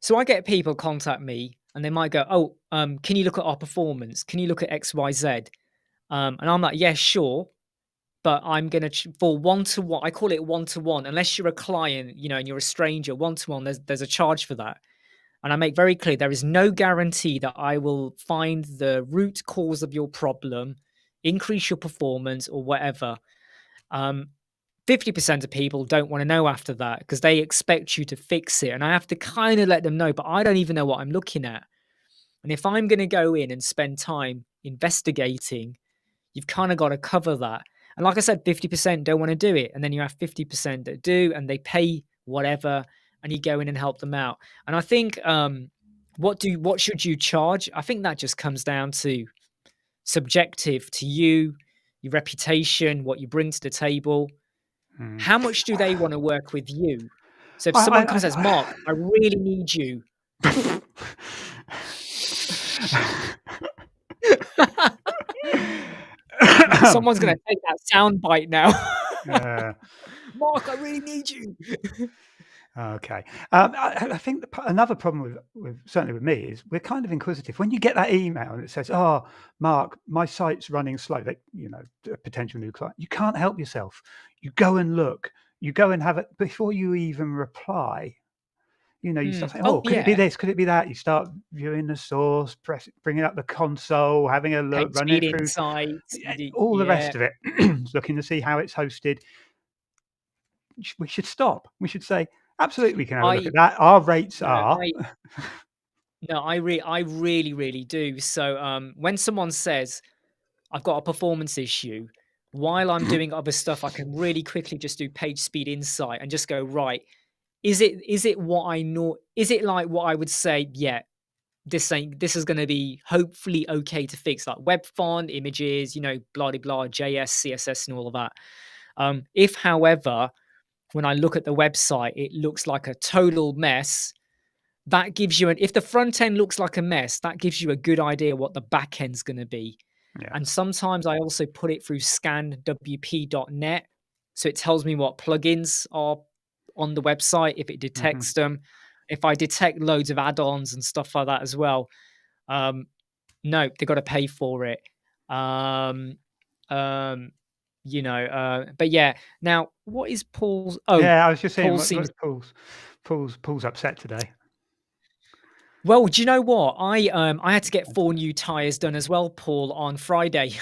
so I get people contact me and they might go, oh, can you look at our performance? Can you look at XYZ? And I'm like, yeah, sure. But I'm gonna for one to one. I call it one to one. Unless you're a client, and you're a stranger, one to one. There's a charge for that, and I make very clear there is no guarantee that I will find the root cause of your problem, increase your performance, or whatever. 50% of people don't want to know after that because they expect you to fix it, and I have to kind of let them know. But I don't even know what I'm looking at, and if I'm going to go in and spend time investigating, you've kind of got to cover that. And like I said, 50% don't want to do it. And then you have 50% that do, and they pay whatever, and you go in and help them out. And I think what should you charge? I think that just comes down to subjective to you, your reputation, what you bring to the table.
Mm.
How much do they want to work with you? So if someone comes and says, Mark, I really need you. Someone's going to take that sound bite now. Mark, I really need you.
Okay. I think another problem with certainly with me is we're kind of inquisitive. When you get that email and it says, "Oh, Mark, my site's running slow," that, you know, a potential new client, you can't help yourself. You go and look. You go and have it before you even reply. You know, you start saying, "Oh, could it be this? Could it be that?" You start viewing the source, bringing up the console, having a look, running it through
insights,
all the rest of it, looking to see how it's hosted. We should stop. We should say, absolutely, we can have a look at that. Our rates are.
I really, really do. So when someone says, I've got a performance issue, while I'm doing other stuff, I can really quickly just do page speed insight and just go, right, is it what I know? Is it like what I would say? Yeah, this is going to be hopefully okay to fix, like web font, images, you know, blah, blah, blah, JS, CSS, and all of that. If, however, when I look at the website, it looks like a total mess, that gives you if the front end looks like a mess, that gives you a good idea what the back end's going to be.
Yeah.
And sometimes I also put it through scanwp.net. So it tells me what plugins are on the website, if it detects them. If I detect loads of add-ons and stuff like that as well, no, they've got to pay for it. You know, but yeah. Now, what is Paul's? Oh,
yeah, I was just saying, Paul's upset today.
Well, do you know what? I had to get 4 new tires done as well, Paul, on Friday.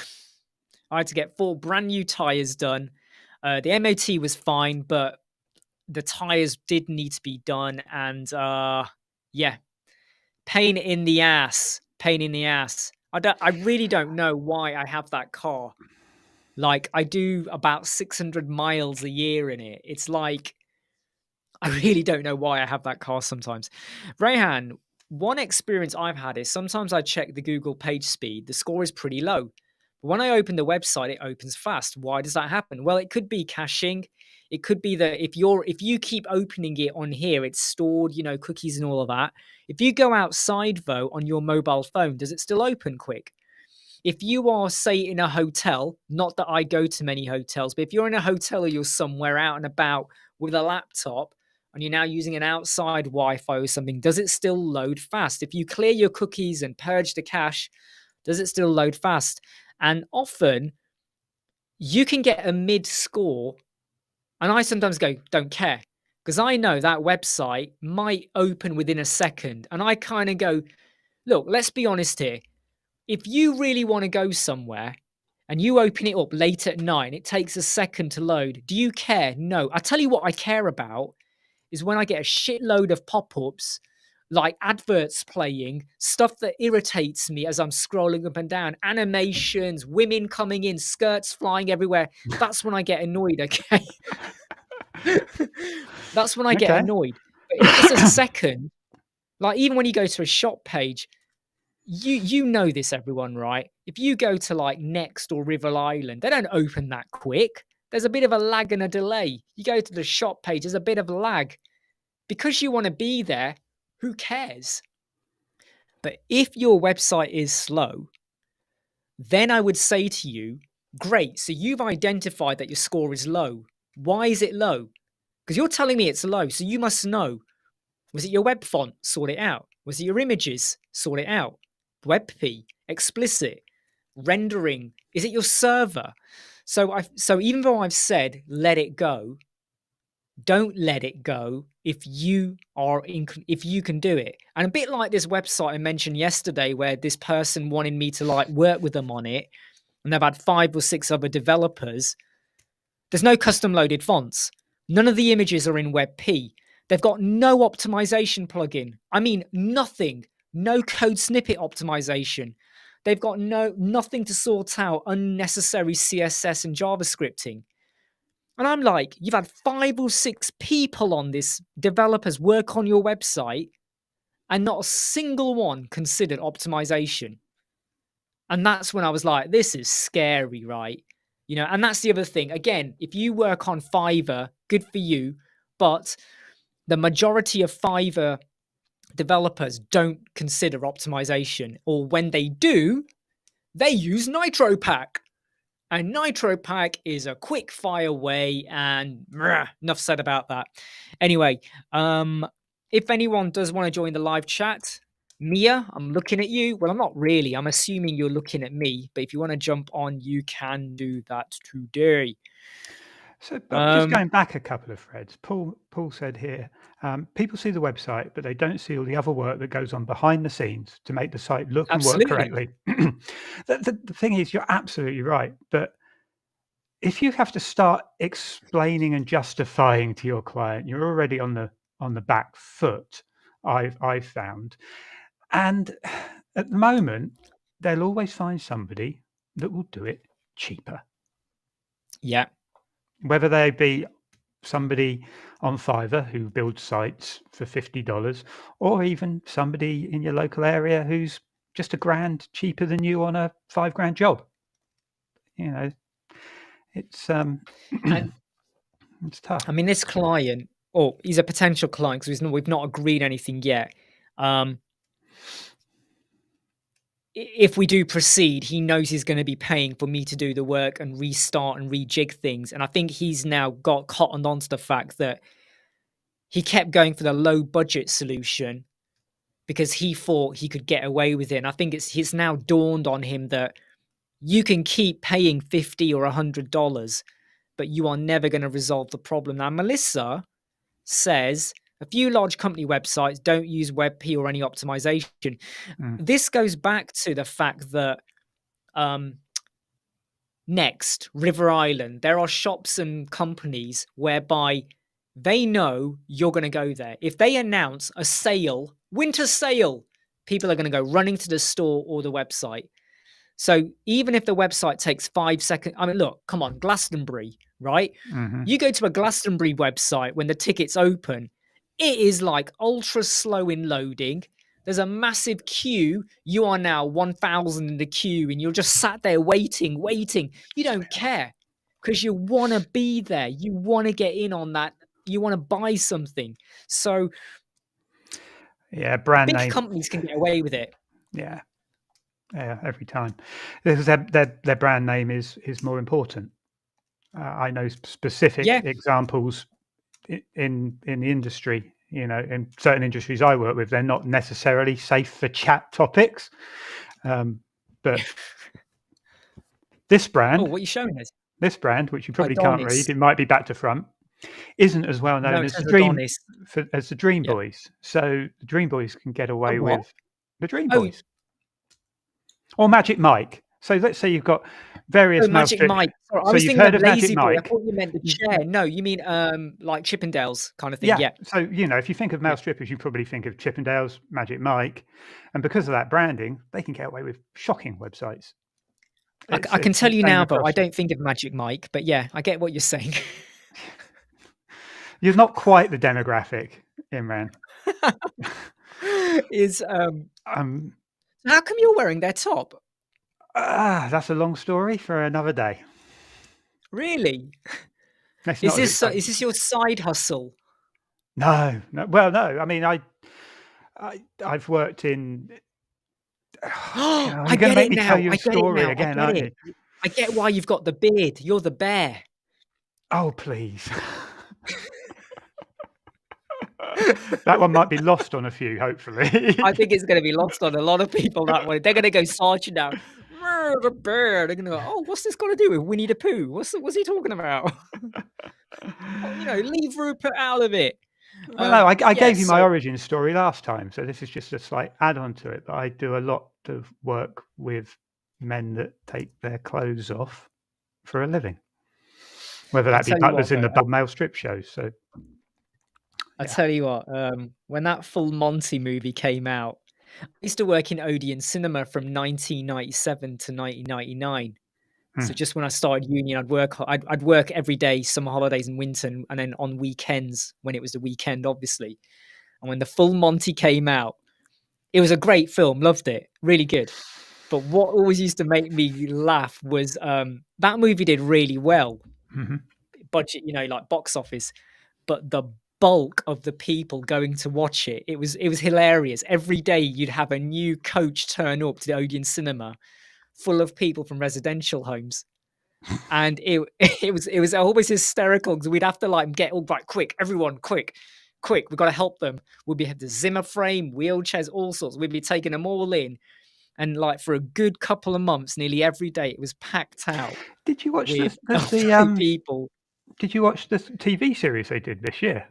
I had to get 4 brand new tires done. The MOT was fine, but the tires did need to be done, and yeah, pain in the ass. Pain in the ass. I really don't know why I have that car. Like, I do about 600 miles a year in it. It's like, I really don't know why I have that car sometimes. Rayhan, one experience I've had is sometimes I check the Google page speed, the score is pretty low. But when I open the website, it opens fast. Why does that happen? Well, it could be caching. It could be that if you keep opening it on here, it's stored, you know, cookies and all of that. If you go outside though on your mobile phone, does it still open quick? If you are, say, in a hotel, not that I go to many hotels, but if you're in a hotel or you're somewhere out and about with a laptop and you're now using an outside Wi-Fi or something, does it still load fast? If you clear your cookies and purge the cache, does it still load fast? And often you can get a mid score, and I sometimes go, don't care, because I know that website might open within a second, and I kind of go, look, let's be honest here. If you really want to go somewhere and you open it up late at night and it takes a second to load, do you care? No. I tell you what I care about is when I get a shitload of pop-ups, like adverts playing, stuff that irritates me as I'm scrolling up and down, animations, women coming in, skirts flying everywhere. That's when I get annoyed, okay? That's when I get annoyed. But if it's a second, like even when you go to a shop page, you know this, everyone, right? If you go to like Next or River Island, they don't open that quick. There's a bit of a lag and a delay. You go to the shop page, there's a bit of a lag. Because you want to be there, who cares? But if your website is slow, then I would say to you, great, so you've identified that your score is low. Why is it low? Because you're telling me it's low, so you must know. Was it your web font? Sort it out. Was it your images? Sort it out. WebP, explicit, rendering. Is it your server? So even though I've said let it go, don't let it go if you can do it. And a bit like this website I mentioned yesterday, where this person wanted me to like work with them on it, and they've had 5 or 6 other developers. There's no custom loaded fonts. None of the images are in WebP. They've got no optimization plugin. I mean, nothing. No code snippet optimization. They've got nothing to sort out unnecessary CSS and JavaScripting. And I'm like, you've had 5 or 6 people on this, developers work on your website, and not a single one considered optimization. And that's when I was like, this is scary, right? You know, and that's the other thing. Again, if you work on Fiverr, good for you. But the majority of Fiverr developers don't consider optimization, or when they do, they use NitroPack. And NitroPack is a quick fire way, and enough said about that. Anyway, if anyone does want to join the live chat, Mia, I'm looking at you. Well, I'm not really. I'm assuming you're looking at me. But if you want to jump on, you can do that today.
So, but just going back a couple of threads, Paul said here, people see the website, but they don't see all the other work that goes on behind the scenes to make the site look and work correctly. The thing is, you're absolutely right. But if you have to start explaining and justifying to your client, you're already on the back foot. I've found, and at the moment, they'll always find somebody that will do it cheaper.
Yeah.
Whether they be somebody on Fiverr who builds sites for $50, or even somebody in your local area who's just $1,000 cheaper than you on a $5,000 job. You know, it's it's tough.
I mean, this client, or he's a potential client because we've not agreed anything yet. If we do proceed, he knows he's going to be paying for me to do the work and restart and rejig things. And I think he's now got cottoned onto the fact that he kept going for the low budget solution because he thought he could get away with it. And I think it's now dawned on him that you can keep paying $50 or $100, but you are never going to resolve the problem. Now, Melissa says a few large company websites don't use WebP or any optimization. This goes back to the fact that Next, River Island, there are shops and companies whereby they know you're going to go there. If they announce a sale, winter sale, people are going to go running to the store or the website. So even if the website takes 5 seconds, I mean, look, come on, Glastonbury, right? You go to a Glastonbury website when the tickets open, it is like ultra slow in loading. There's a massive queue. You are now 1,000 in the queue and you're just sat there waiting. You don't care because you want to be there. You want to get in on that. You want to buy something. So
yeah, brand
big
name
companies can get away with it.
Yeah, every time, because their brand name is more important. I know specific examples in the industry. You know, in certain industries I work with, they're not necessarily safe for chat topics. But this brand,
what are you showing us?
This brand, which you probably can't read, it might be back to front, isn't as well known as the Dream Boys. So the Dream Boys can get away with the Dream Boys or Magic Mike. So let's say you've got various
Magic Mike. Sorry, I was thinking of Lazy Boy. I thought you meant the chair. No, you mean like Chippendales kind of thing. Yeah.
So if you think of Mouse Strippers, you probably think of Chippendales, Magic Mike, and because of that branding, they can get away with shocking websites.
I can tell you now, though, I don't think of Magic Mike, but yeah, I get what you're saying.
You're not quite the demographic, Imran.
How come you're wearing their top?
That's a long story for another day.
Really? Is this your side hustle?
No. Well, no. I mean, I've worked in.
I get it now.
Tell you a story again, aren't you?
I get why you've got the beard. You're the bear.
Oh, please. That one might be lost on a few, hopefully.
I think it's going to be lost on a lot of people that way. They're going to go searching now. The bear. They're going to go, oh, what's this got to do with Winnie the Pooh? What's he talking about? Leave Rupert out of it.
Well, no, I gave you my origin story last time, so this is just a slight add-on to it. But I do a lot of work with men that take their clothes off for a living, whether that be butlers in the male strip shows. So
I tell you what, when that Full Monty movie came out, I used to work in Odeon Cinema from 1997 to 1999. So just when I started uni, I'd work every day, summer holidays and winter, and then on weekends when it was the weekend, obviously. And when the Full Monty came out, it was a great film, loved it, really good. But what always used to make me laugh was that movie did really well, budget, like box office, but the bulk of the people going to watch it. It was hilarious. Every day you'd have a new coach turn up to the Odeon Cinema, full of people from residential homes, and it was always hysterical because we'd have to like get all right, quick, everyone, quick, we've got to help them. We'd be had the Zimmer frame, wheelchairs, all sorts. We'd be taking them all in, and like for a good couple of months, nearly every day, it was packed out
Did you watch
with
the
people.
Did you watch the TV series they did this year?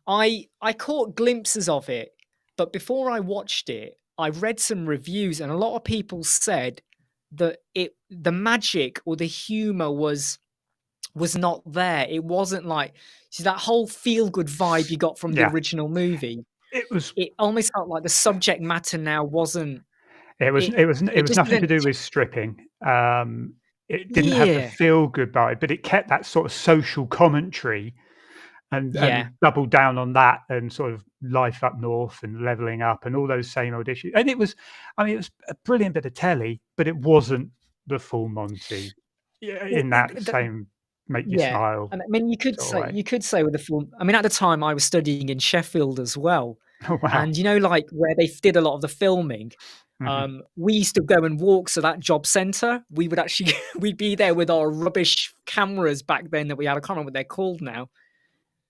I caught glimpses of it, but before I watched it, I read some reviews, and a lot of people said that the magic or the humor was not there. It wasn't like, see, that whole feel good vibe you got from the
Yeah.
original movie.
It was.
It almost felt like the subject matter now wasn't.
It was
It just
nothing to
didn't.
do with stripping. It didn't have the
Yeah,
feel good vibe, but it kept that sort of social commentary and
yeah.
doubled down on that, and sort of life up north and leveling up and all those same old issues. And it was, I mean, it was a brilliant bit of telly, but it wasn't the full Monty
Well,
in that same make you
yeah.
smile
And I mean,
sort of way.
you could say with the full. I mean, at the time I was studying in Sheffield as well,
Oh wow!
and you know, like where they did a lot of the filming.
Mhm.
We used to go and walk to that job center. We would actually we'd be there with our rubbish cameras back then that we had. I can't remember what they're called now.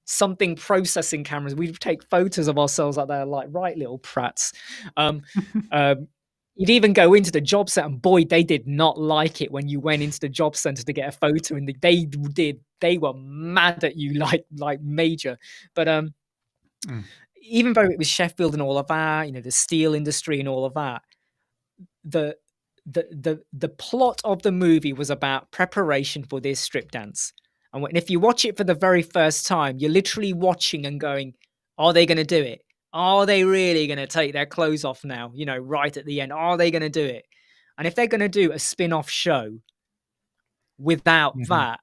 Something processing cameras. We'd take photos of ourselves like they're like, right, little prats. Um, um, you'd even go into the job center, and boy, they did not like it when you went into the job center to get a photo. And they were mad at you like major. But even though it was Sheffield and all of that, you know, the steel industry and all of that, the the plot of the movie was about preparation for this strip dance. And if you watch it for the very first time, you're literally watching and going, are they going to do it? Are they really going to take their clothes off now? You know, right at the end, are they going to do it? And if they're going to do a spin-off show without
Mhm.
that,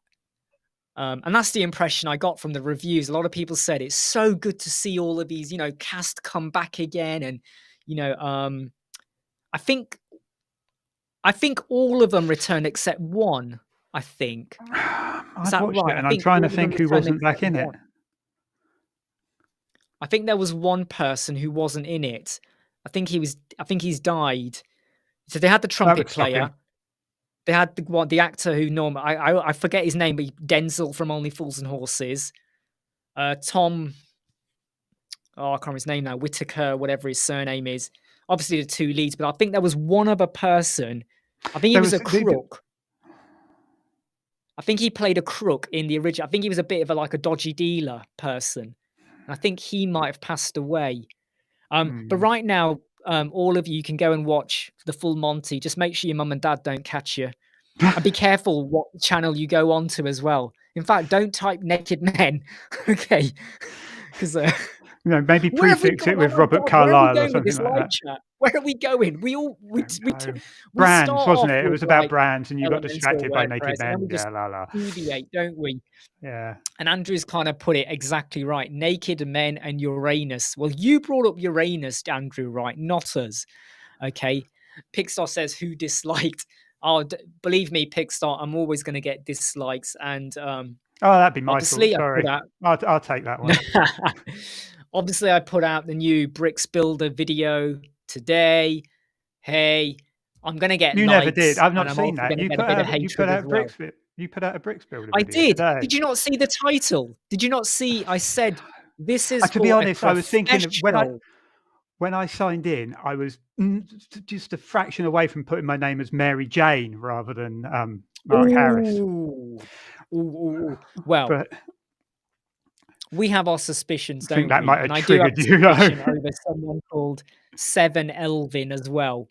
and that's the impression I got from the reviews. A lot of people said it's so good to see all of these, you know, cast come back again, and you know, I think all of them returned except one. I think. Is
I've
that
watched it,
right? I
and I'm
think
trying
all
to
of them
think who
returned
wasn't
except
back in it.
one. I think there was one person who wasn't in it. I think he's died. So they had the
That
trumpet
would stop him.
player. They had the actor who I forget his name, but Denzel from Only Fools and Horses. Tom, I can't remember his name now. Whitaker, whatever his surname is. Obviously the two leads, but I think there was one other person. I think he
There
was
was
a crook. I think he played a crook in the original. I think he was a bit of a dodgy dealer person. I think he might have passed away. But right now, all of you can go and watch the full Monty. Just make sure your mum and dad don't catch you. And be careful what channel you go on to as well. In fact, don't type naked men. Okay. Because
you know, maybe
where have we
prefix
gone?
it
Oh
with
my
Robert
God, where are we
Carlyle or
going with
something
this
like
live
that.
chat? Where are we going? We
Brands,
start
wasn't
off
it? It
with
was about
like
brands, and you got
Elementor
distracted by naked
WordPress, and then we
men.
just
Yeah, la la.
deviate, don't we?
Yeah.
And Andrew's kind of put it exactly right. Naked men and Uranus. Well, you brought up Uranus, Andrew, right? Not us. Okay. Pixar says who disliked. Oh, believe me, Pixar, I'm always going to get dislikes. And
Oh, that'd be my fault.
obviously, I put
Sorry.
out.
I'll take that one.
Obviously, I put out the new Bricks Builder video today. Hey, I'm going to get
You never did.
likes,
I've
and
not
I'm
seen
also
that.
going to get a bit of
You put
hatred as
out
well.
bricks. You put out a bricks builder
I
video
did.
today.
Did you not see the title? Did you not see? I said this is
To be
for a
honest, I was thinking
professional.
when I signed in, I was just a fraction away from putting my name as Mary Jane rather than Mark Harris.
Ooh. Ooh. Well,
But
we have our suspicions,
I think
don't
that
we?
might
And
have
I do have
triggered
a
you, though.
suspicion over someone called Seven Elvin as well.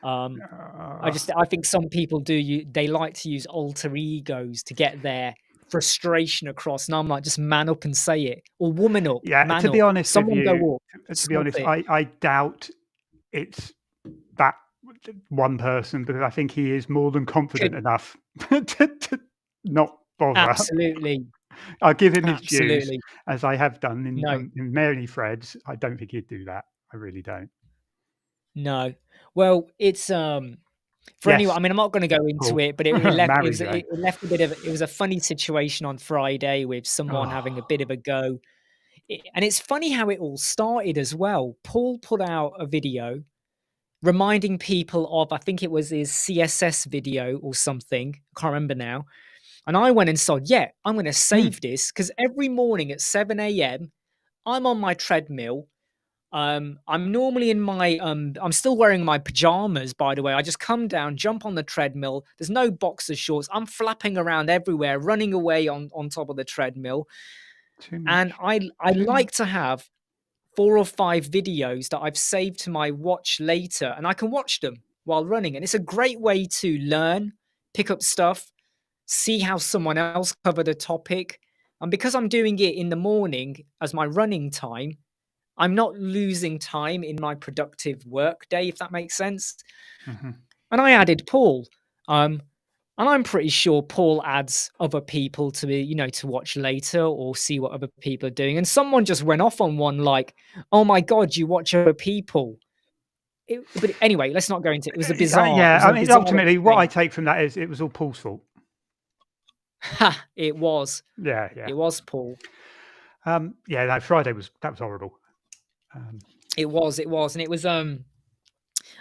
I think some people they like to use alter egos to get their frustration across. And I'm like, just man up and say it. Or woman up,
Yeah,
man
to be
up.
honest with
Someone
you,
go up.
to be
Stop
honest,
it.
I doubt it's that one person, because I think he is more than confident enough to not bother.
Absolutely.
I'll give him his dues,
Absolutely.
as I have done
No.
in many threads. I don't think he'd do that. I really don't.
No. Well, it's for
Yes.
anyone. I mean, I'm not going to go into
Cool.
it, but it left
Marry Jane.
it left a bit of it was a funny situation on Friday with someone having a bit of a go. And it's funny how it all started as well. Paul put out a video reminding people of, I think it was his CSS video or something. I can't remember now. And I went and said, yeah, I'm going to save this because every morning at 7 a.m., I'm on my treadmill. I'm normally in my, I'm still wearing my pajamas, by the way. I just come down, jump on the treadmill. There's no boxer shorts. I'm flapping around everywhere, running away on top of the treadmill.
Too
And
much.
I like to have 4 or 5 videos that I've saved to my watch later, and I can watch them while running. And it's a great way to learn, pick up stuff, see how someone else covered a topic. And because I'm doing it in the morning as my running time, I'm not losing time in my productive work day, if that makes sense.
Mm-hmm.
And I added Paul. And I'm pretty sure Paul adds other people to be, to watch later or see what other people are doing. And someone just went off on one like, "Oh my god, you watch other people." But anyway, let's not go into it. It was a bizarre. It
Yeah,
was
I
a
mean,
bizarre
ultimately, what I
exchange.
take from that is it was all Paul's fault.
Ha! It was.
Yeah.
It was Paul.
Yeah, no, Friday was horrible.
It was, and it was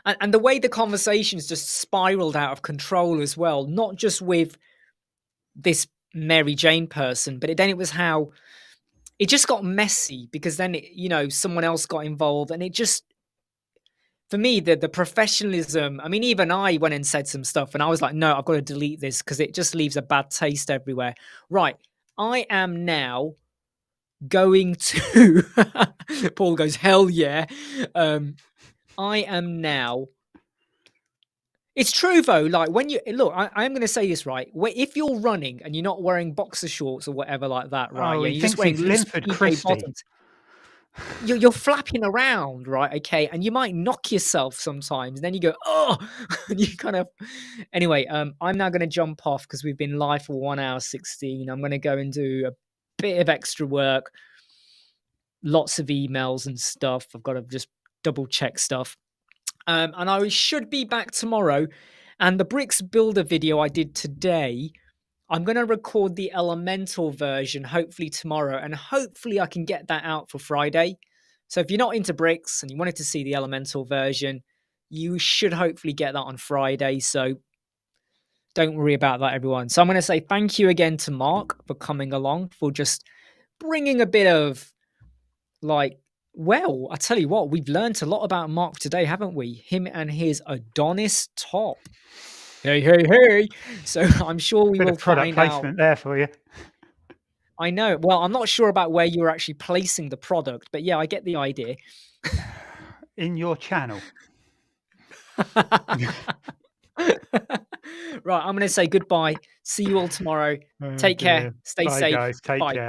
and the way the conversations just spiraled out of control as well, not just with this Mary Jane person, but then it was how it just got messy because then someone else got involved, and it just, for me, the professionalism. I mean, even I went and said some stuff, and I was like, no, I've got to delete this because it just leaves a bad taste everywhere. Right, I am now going to. Paul goes, hell yeah. I am now. It's true though. Like when you look, I'm going to say this right. If you're running and you're not wearing boxer shorts or whatever like that, right?
Oh,
Yeah,
he
you're just
thinks
wearing
he's
loose
Linford
PK
Christie.
bottoms. You're flapping around, right? Okay, and you might knock yourself sometimes. Then you go, oh, and you kind of. Anyway, I'm now going to jump off because we've been live for 1 hour 16. I'm going to go and do a bit of extra work, lots of emails and stuff. I've got to just double check stuff. And I should be back tomorrow. And the bricks builder video I did today, I'm going to record the Elemental version hopefully tomorrow. And hopefully I can get that out for Friday. So if you're not into bricks and you wanted to see the Elemental version, you should hopefully get that on Friday. So don't worry about that, everyone. So I'm going to say thank you again to Mark for coming along, for just bringing a bit of well, I tell you what, we've learned a lot about Mark today, haven't we? Him and his Adonis top. Hey. So I'm sure we
Bit
will
of product
find out.
placement there for you.
I know. Well, I'm not sure about where you're actually placing the product, but yeah, I get the idea.
In your channel.
Right, I'm going to say goodbye. See you all tomorrow.
Oh,
Take care.
dear.
Stay
Bye,
safe.
guys. Take
Bye.
care.